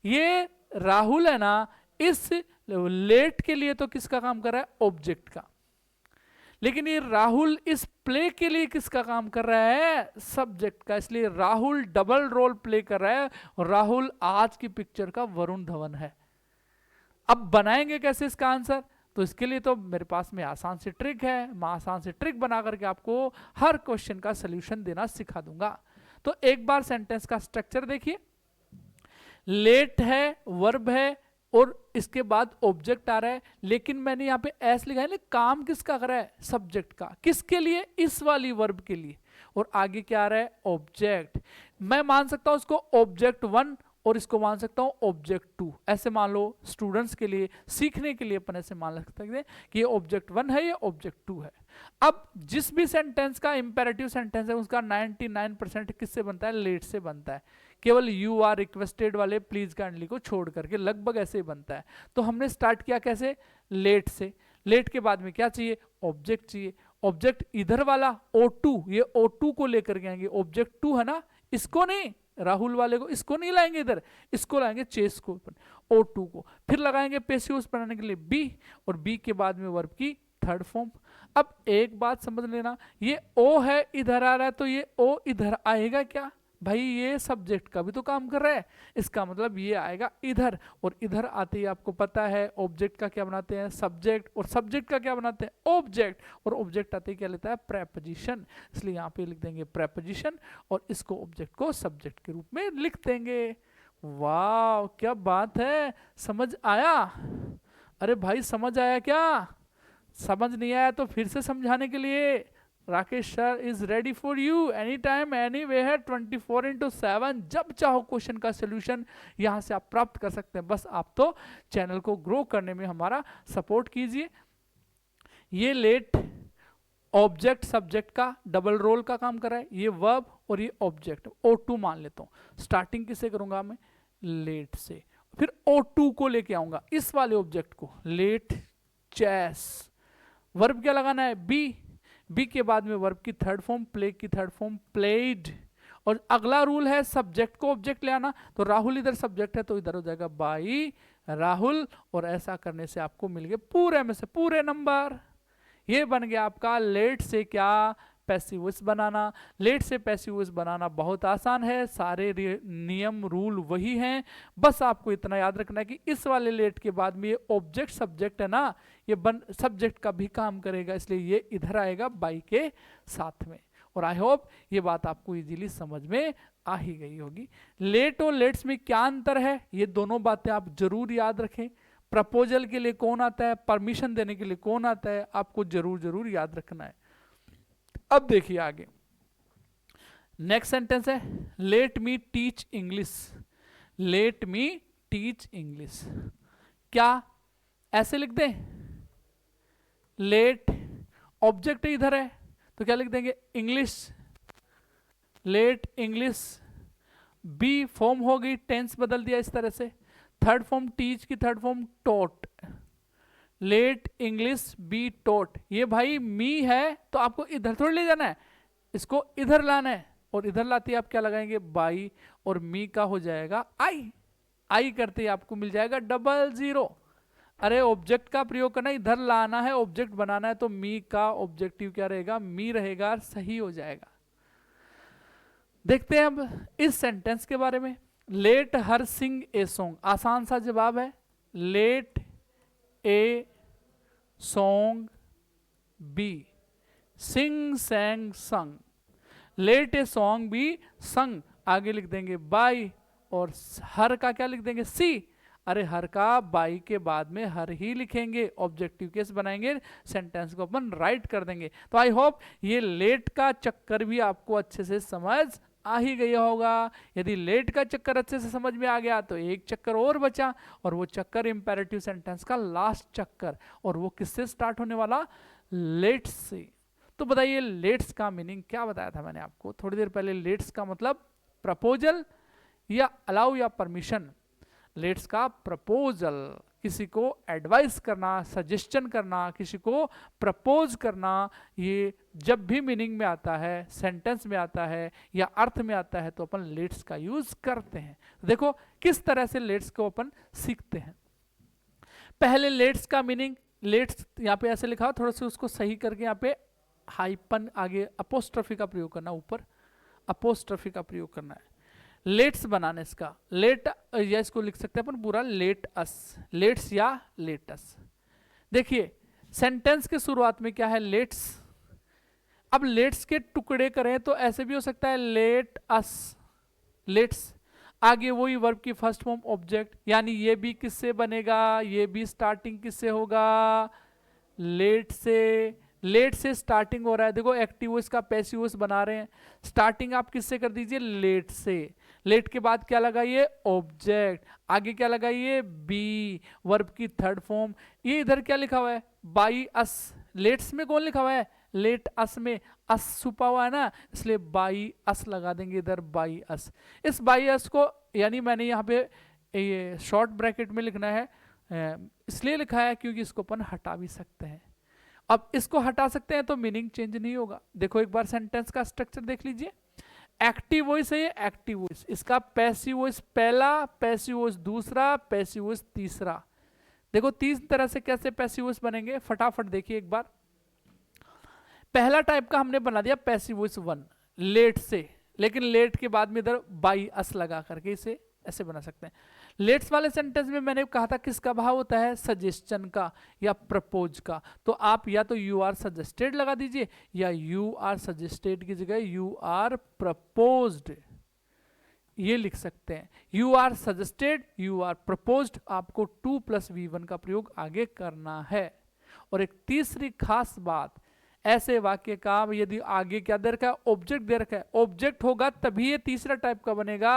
S1: ये राहुल है ना, इस लेट के लिए तो किसका काम कर रहा है, ऑब्जेक्ट का। लेकिन ये राहुल इस प्ले के लिए किसका काम कर रहा है, सब्जेक्ट का। इसलिए राहुल डबल रोल प्ले कर रहा है और राहुल आज की पिक्चर का वरुण धवन है। अब बनाएंगे कैसे इसका आंसर, तो इसके लिए तो मेरे पास में आसान सी ट्रिक है। मैं आसान सी ट्रिक बना करके आपको हर क्वेश्चन का सलूशन देना सिखा दूंगा। तो एक बार सेंटेंस का स्ट्रक्चर देखिए। लेट है, वर्ब है और इसके बाद ऑब्जेक्ट आ रहा है, लेकिन मैंने यहाँ पे एस लिखा है, काम किसका कर रहा है, सब्जेक्ट का। किसके लिए, इस वाली वर्ब के लिए। और आगे क्या आ रहा है, ऑब्जेक्ट। मैं मान सकता हूं उसको ऑब्जेक्ट 1 और इसको मान सकता हूं ऑब्जेक्ट 2। ऐसे मान लो स्टूडेंट्स के लिए, सीखने के लिए अपन ऐसे मान सकते हैं कि ये ऑब्जेक्ट 1 है, ये ऑब्जेक्ट 2 है। अब जिस भी सेंटेंस का इंपेरेटिव सेंटेंस है उसका 99% किससे बनता है, लेट से बनता है। केवल यू आर रिक्वेस्टेड वाले प्लीज काइंडली को छोड़ करके लगभग ऐसे ही बनता है। तो हमने स्टार्ट किया कैसे, लेट से। लेट के बाद में क्या चाहिए, ऑब्जेक्ट चाहिए। ऑब्जेक्ट इधर वाला O2, ये O2 को लेकर के आएंगे। ऑब्जेक्ट 2 है ना, इसको नहीं, राहुल वाले को, इसको नहीं लाएंगे इधर, इसको लाएंगे चेस को, O2 को। फिर लगाएंगे पैसिव्स बनाने के लिए B, और B के बाद में वर्ब की थर्ड फॉर्म। अब एक बात समझ लेना, ये O है इधर आ रहा है, तो ये O इधर आएगा क्या भाई, ये सब्जेक्ट का भी तो काम कर रहा है, इसका मतलब ये आएगा इधर। और इधर आते ही आपको पता है ऑब्जेक्ट का क्या बनाते हैं, सब्जेक्ट, और सब्जेक्ट का क्या बनाते हैं, ऑब्जेक्ट। और ऑब्जेक्ट आते ही क्या लेता है, प्रेपोजिशन। इसलिए यहाँ पे लिख देंगे प्रेपोजिशन और इसको ऑब्जेक्ट को सब्जेक्ट के रूप में लिख देंगे। वाह क्या बात है, समझ आया? अरे भाई समझ आया क्या? समझ नहीं आया तो फिर से समझाने के लिए Rakesh sir is ready for you any time any way है, 24/7। जब चाहो क्वेश्चन का सोल्यूशन यहाँ से आप प्राप्त कर सकते हैं। बस आप तो चैनल को ग्रो करने में हमारा सपोर्ट कीजिए। ये लेट ऑब्जेक्ट सब्जेक्ट का डबल रोल का काम कर रहा है, ये वर्ब और ये ऑब्जेक्ट। O2 मान लेता हूँ। स्टार्टिंग किससे करूंगा मैं, लेट से, फिर O2 को लेके आऊंगा, इस वाले ऑब्जेक्ट को, लेट चेस। वर्ब क्या लगाना है, बी के बाद में वर्ब की थर्ड फॉर्म, प्ले की थर्ड फॉर्म प्लेड। और अगला रूल है सब्जेक्ट को ऑब्जेक्ट ले आना, तो राहुल इधर सब्जेक्ट है तो इधर हो जाएगा बाई राहुल। और ऐसा करने से आपको मिल गए पूरे में से पूरे नंबर। ये बन गया आपका लेट से क्या, पैसिव वॉइस बनाना। लेट से पैसिव वॉइस बनाना बहुत आसान है, सारे नियम रूल वही हैं। बस आपको इतना याद रखना है कि इस वाले लेट के बाद में ये ऑब्जेक्ट सब्जेक्ट है ना, ये सब्जेक्ट का भी काम करेगा, इसलिए ये इधर आएगा बाई के साथ में। और आई होप ये बात आपको इजीली समझ में आ ही गई होगी। लेट और लेट्स में क्या अंतर है, ये दोनों बातें आप जरूर याद रखें। प्रपोजल के लिए कौन आता है, परमिशन देने के लिए कौन आता है, आपको जरूर जरूर याद रखना है। अब देखिए आगे नेक्स्ट सेंटेंस है, let me teach English. Let मी टीच इंग्लिश, क्या ऐसे लिख दें, लेट ऑब्जेक्ट इधर है तो क्या लिख देंगे, English. Let English be form हो गई, टेंस बदल दिया इस तरह से। थर्ड फॉर्म टीच की third form taught, let English be taught. ये भाई मी है तो आपको इधर थोड़ी ले जाना है, इसको इधर लाना है, और इधर लाते ही आप क्या लगाएंगे, बाई, और मी का हो जाएगा आई। आई करते ही आपको मिल जाएगा 00। अरे ऑब्जेक्ट का प्रयोग करना, इधर लाना है, ऑब्जेक्ट बनाना है, तो मी का ऑब्जेक्टिव क्या रहेगा, मी रहेगा, सही हो जाएगा। देखते हैं अब इस सेंटेंस के बारे में। Let her Singh a song, आसान सा जवाब है, let a song be sing sang sung, let a song B संग, आगे लिख देंगे बाई, और हर का क्या लिख देंगे, सी। अरे हर का बाई के बाद में हर ही लिखेंगे, ऑब्जेक्टिव केस बनाएंगे, सेंटेंस को अपन राइट कर देंगे। तो आई होप ये लेट का चक्कर भी आपको अच्छे से समझ आ ही गया होगा। यदि लेट का चक्कर अच्छे से समझ में आ गया तो एक चक्कर और बचा, और वो चक्कर इंपेरेटिव सेंटेंस का लास्ट चक्कर, और वो किससे स्टार्ट होने वाला, लेट्स से। तो बताइए लेट्स का मीनिंग क्या बताया था मैंने आपको थोड़ी देर पहले। लेट्स का मतलब प्रपोजल या अलाउ या परमिशन। लेट्स का प्रपोजल, किसी को एडवाइस करना, सजेशन करना, किसी को प्रपोज करना, ये जब भी मीनिंग में आता है, सेंटेंस में आता है या अर्थ में आता है, तो अपन लेट्स का यूज करते हैं। देखो किस तरह से लेट्स को अपन सीखते हैं। पहले लेट्स का मीनिंग, लेट्स यहाँ पे ऐसे लिखा हो, थोड़ा सा उसको सही करके यहाँ पे हाइपन आगे अपोस्ट्रोफी का प्रयोग करना, ऊपर अपोस्ट्रोफी का प्रयोग करना है। लेट्स बनाने इसका, लेट या इसको लिख सकते हैं अपन पूरा लेट अस, लेट्स या लेटस। देखिए सेंटेंस के शुरुआत में क्या है, लेट्स। अब लेट्स के टुकड़े करें तो ऐसे भी हो सकता है लेट अस, लेट्स, आगे वही वर्ब की फर्स्ट फॉर्म ऑब्जेक्ट, यानी ये भी किससे बनेगा, ये भी स्टार्टिंग किससे होगा, लेट से। लेट से स्टार्टिंग हो रहा है, देखो एक्टिव वॉइस का पैसिव वॉइस बना रहे हैं, स्टार्टिंग आप किससे कर दीजिए, लेट से। लेट के बाद क्या लगाइए, ऑब्जेक्ट, आगे क्या लगाइए, बी, वर्ब की थर्ड फॉर्म। ये इधर क्या लिखा हुआ है, बाई अस, लेट्स में कौन लिखा हुआ है, लेट अस में अस छुपा हुआ है ना, इसलिए बाई अस लगा देंगे इधर, बाई अस। इस बाई अस को, यानी मैंने यहाँ पे ये शॉर्ट ब्रैकेट में लिखना है, इसलिए लिखा है क्योंकि इसको अपन हटा भी सकते हैं। अब इसको हटा सकते हैं तो मीनिंग चेंज नहीं होगा। देखो एक बार सेंटेंस का स्ट्रक्चर देख लीजिए, एक्टिव वॉइस है ये, एक्टिव वॉइस, इसका पैसिव वॉइस पहला, पैसिव वॉइस दूसरा, पैसिव वॉइस तीसरा। देखो तीन तरह से कैसे पैसिव वॉइस बनेंगे, फटाफट देखिए एक बार। पहला टाइप का हमने बना दिया पैसिव वॉइस 1 लेट से, लेकिन लेट के बाद में इधर बाई अस लगा करके इसे ऐसे बना सकते हैं। लेट्स वाले सेंटेंस में मैंने कहा था किसका भाव होता है, सजेशन का या प्रपोज का। तो आप या तो यू आर सजेस्टेड लगा दीजिए, या यू आर सजेस्टेड की जगह यू आर प्रपोज्ड ये लिख सकते हैं। You are suggested, you are proposed, आपको 2 + V1 का प्रयोग आगे करना है। और एक तीसरी खास बात, ऐसे वाक्य का यदि आगे क्या दे रखा है, ऑब्जेक्ट दे रखा है, ऑब्जेक्ट होगा तभी ये तीसरा टाइप का बनेगा।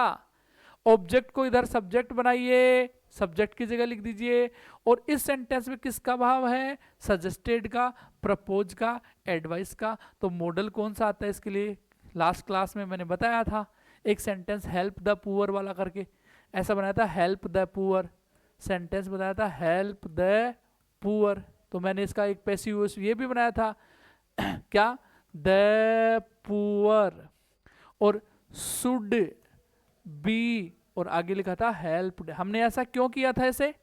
S1: ऑब्जेक्ट को इधर सब्जेक्ट बनाइए, सब्जेक्ट की जगह लिख दीजिए, और इस सेंटेंस में किसका भाव है, सजेस्टेड का, प्रपोज का, एडवाइस का। तो मॉडल कौन सा आता है इसके लिए, लास्ट क्लास में मैंने बताया था, एक सेंटेंस हेल्प द पुअर वाला करके ऐसा बनाया था, हेल्प द पुअर, सेंटेंस बताया था हेल्प द पुअर। तो मैंने इसका एक पैसिव ये भी बनाया था क्या, द पुअर, और शुड बी, और आगे लिखा था हेल्प। हमने ऐसा क्यों किया था, ऐसे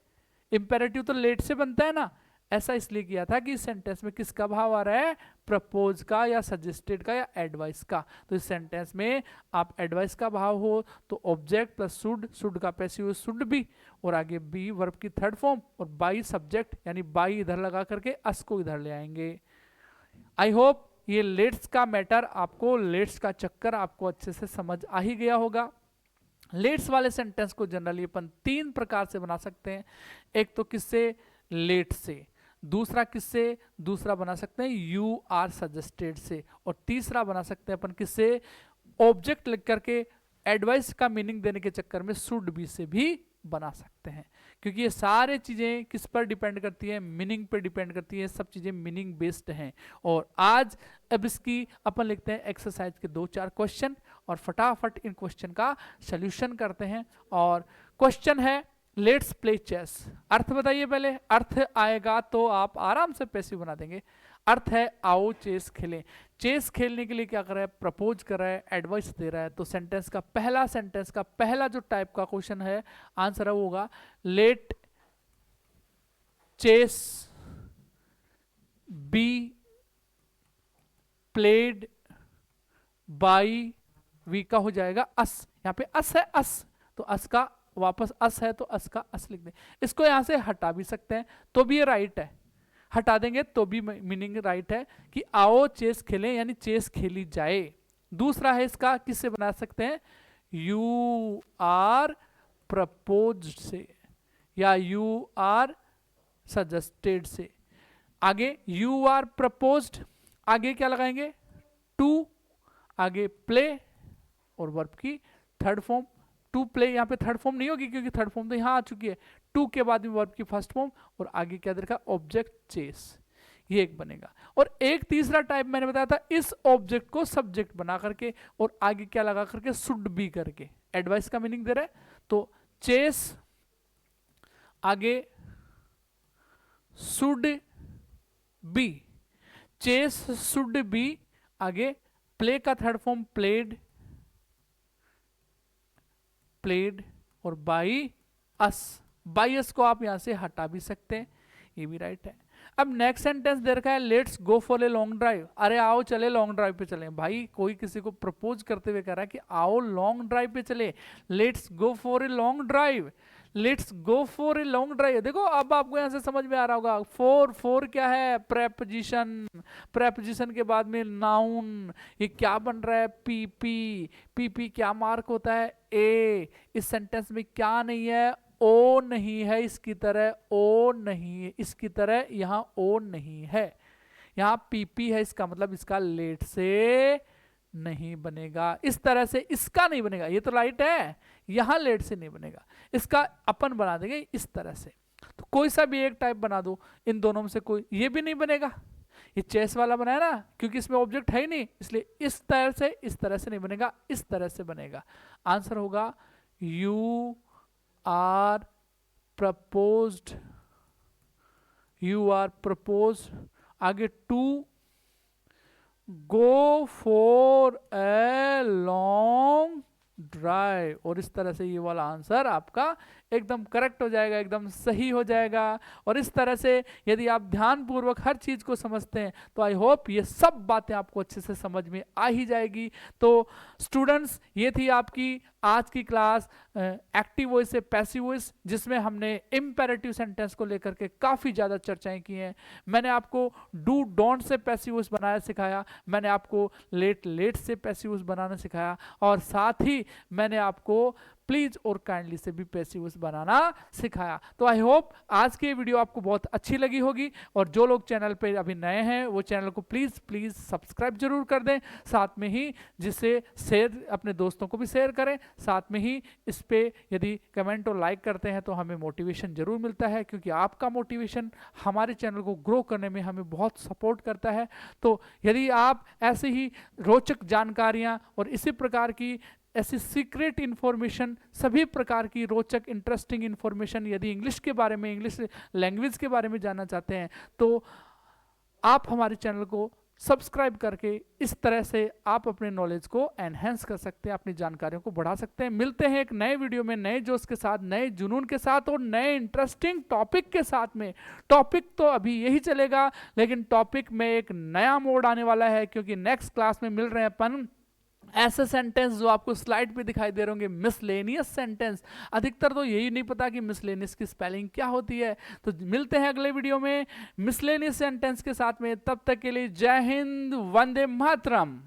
S1: इंपेरेटिव तो लेट से बनता है ना, ऐसा इसलिए किया था कि इस सेंटेंस में किसका भाव आ रहा है, प्रपोज का या सजेस्टेड का या एडवाइस का। तो इस सेंटेंस में आप एडवाइस का भाव हो तो ऑब्जेक्ट प्लस शुड, शुड का पैसिव शुड बी, और आगे बी वर्ब की थर्ड फॉर्म, और बाई सब्जेक्ट, यानी बाई इधर लगा करके अस को इधर ले आएंगे। आई होप ये लेट्स का मैटर आपको, लेट्स का चक्कर आपको अच्छे से समझ आ ही गया होगा। लेट्स वाले सेंटेंस को जनरली अपन 3 प्रकार से बना सकते हैं। एक तो किससे, लेट से, दूसरा किससे, दूसरा बना सकते हैं यू आर सजेस्टेड से, और तीसरा बना सकते हैं अपन किससे, ऑब्जेक्ट लिख करके एडवाइस का मीनिंग देने के चक्कर में शुड बी से भी बना सकते हैं, क्योंकि ये सारे चीज़ें किस पर डिपेंड करती है, मीनिंग पर डिपेंड करती है, सब चीज़ें मीनिंग बेस्ड हैं। और आज अब इसकी अपन लिखते हैं एक्सरसाइज के 2-4 क्वेश्चन और फटाफट इन क्वेश्चन का सॉल्यूशन करते हैं। और क्वेश्चन है लेट्स प्ले चेस। अर्थ बताइए पहले, अर्थ आएगा तो आप आराम से पैसिव बना देंगे। अर्थ है आओ चेस खेलें। चेस खेलने के लिए क्या कर रहा है, प्रपोज कर रहा है, एडवाइस दे रहा है। तो सेंटेंस का पहला जो टाइप का क्वेश्चन है, आंसर है वो होगा let chase be played by, V का हो जाएगा अस। यहाँ पे अस है, अस तो अस का वापस अस है तो अस का अस लिख दें। इसको यहां से हटा भी सकते हैं तो भी ये राइट है, हटा देंगे तो भी मीनिंग राइट है कि आओ चेस खेलें, यानी चेस खेली जाए। दूसरा है इसका, किससे बना सकते हैं, यू आर प्रपोज से या यू आर सजेस्टेड से। आगे यू आर प्रपोज्ड, आगे क्या लगाएंगे, टू, आगे प्ले और वर्ब की थर्ड फॉर्म। टू प्ले, यहाँ पे थर्ड फॉर्म नहीं होगी क्योंकि थर्ड फॉर्म तो यहाँ आ चुकी है। टू के बाद में वर्ब की फर्स्ट फॉर्म और आगे क्या देखा, ऑब्जेक्ट चेस, ये एक बनेगा। और एक तीसरा टाइप मैंने बताया था, इस ऑब्जेक्ट को सब्जेक्ट बना करके और आगे क्या लगा करके, शुड बी करके एडवाइस का मीनिंग दे रहा है। तो चेस आगे should be, chase should be, आगे प्ले का थर्ड फॉर्म प्लेड, प्लेड और बाई अस। बाई अस को आप यहां से हटा भी सकते हैं, ये भी राइट है। अब नेक्स्ट सेंटेंस दे रखा है let's go for a long drive. अरे आओ चले लॉन्ग ड्राइव पे चले। भाई कोई किसी को प्रपोज करते हुए कह रहा है कि आओ लॉन्ग ड्राइव पे चले, let's go for a long drive, let's go for a long drive. देखो अब आपको यहां से समझ में आ रहा होगा, फोर क्या है, प्रेपोजिशन, प्रेपोजिशन के बाद में नाउन, ये क्या बन रहा है, पीपी क्या मार्क होता है, ए। इस सेंटेंस में क्या नहीं है, ओ नहीं है, इसकी तरह ओ नहीं है, इसकी तरह यहाँ ओ नहीं है, यहाँ पीपी है, इसका मतलब इसका लेट से नहीं बनेगा, इस तरह से इसका नहीं बनेगा, ये तो राइट है, यहां लेट से नहीं बनेगा, इसका अपन बना देंगे इस तरह से। तो कोई सा भी एक टाइप बना दो, इन दोनों में से कोई, ये भी नहीं बनेगा, ये चेस वाला बनाया ना, क्योंकि इसमें ऑब्जेक्ट है ही नहीं, इसलिए इस तरह से नहीं बनेगा, इस तरह से बनेगा। आंसर होगा you are proposed, you are propose, आगे to go for a long drive, और इस तरह से ये वाला आंसर आपका एकदम करेक्ट हो जाएगा, एकदम सही हो जाएगा। और इस तरह से यदि आप ध्यानपूर्वक हर चीज को समझते हैं तो आई होप ये सब बातें आपको अच्छे से समझ में आ ही जाएगी। तो स्टूडेंट्स, ये थी आपकी आज की क्लास एक्टिव वॉइस से पैसिव वॉइस, जिसमें हमने इम्पेरेटिव सेंटेंस को लेकर के काफ़ी ज़्यादा चर्चाएं की हैं। मैंने आपको डू डोंट से पैसिव वॉइस बनाना सिखाया, मैंने आपको लेट से पैसिव वॉइस बनाना सिखाया, और साथ ही मैंने आपको प्लीज और काइंडली से भी पैसिव वॉइस बनाना सिखाया। तो आई होप आज की वीडियो आपको बहुत अच्छी लगी होगी, और जो लोग चैनल पे अभी नए हैं वो चैनल को प्लीज सब्सक्राइब जरूर कर दें, साथ में ही जिससे शेयर अपने दोस्तों को भी शेयर करें, साथ में ही इस पे यदि कमेंट और लाइक करते हैं तो हमें मोटिवेशन जरूर मिलता है, क्योंकि आपका मोटिवेशन हमारे चैनल को ग्रो करने में हमें बहुत सपोर्ट करता है। तो यदि आप ऐसे ही रोचक जानकारियाँ और इसी प्रकार की ऐसी सीक्रेट इन्फॉर्मेशन, सभी प्रकार की रोचक इंटरेस्टिंग इन्फॉर्मेशन यदि इंग्लिश के बारे में, इंग्लिश लैंग्वेज के बारे में जानना चाहते हैं, तो आप हमारे चैनल को सब्सक्राइब करके इस तरह से आप अपने नॉलेज को एनहेंस कर सकते हैं, अपनी जानकारियों को बढ़ा सकते हैं। मिलते हैं एक नए वीडियो में नए जोश के साथ, नए जुनून के साथ और नए इंटरेस्टिंग टॉपिक के साथ में। टॉपिक तो अभी यही चलेगा, लेकिन टॉपिक में एक नया मोड आने वाला है, क्योंकि नेक्स्ट क्लास में मिल रहे हैं अपन ऐसे सेंटेंस जो आपको स्लाइड पे दिखाई दे रहे होंगे, मिसलेनियस सेंटेंस। अधिकतर तो यही नहीं पता कि मिसलेनियस की स्पेलिंग क्या होती है। तो मिलते हैं अगले वीडियो में मिसलेनियस सेंटेंस के साथ में, तब तक के लिए जय हिंद, वंदे मातरम।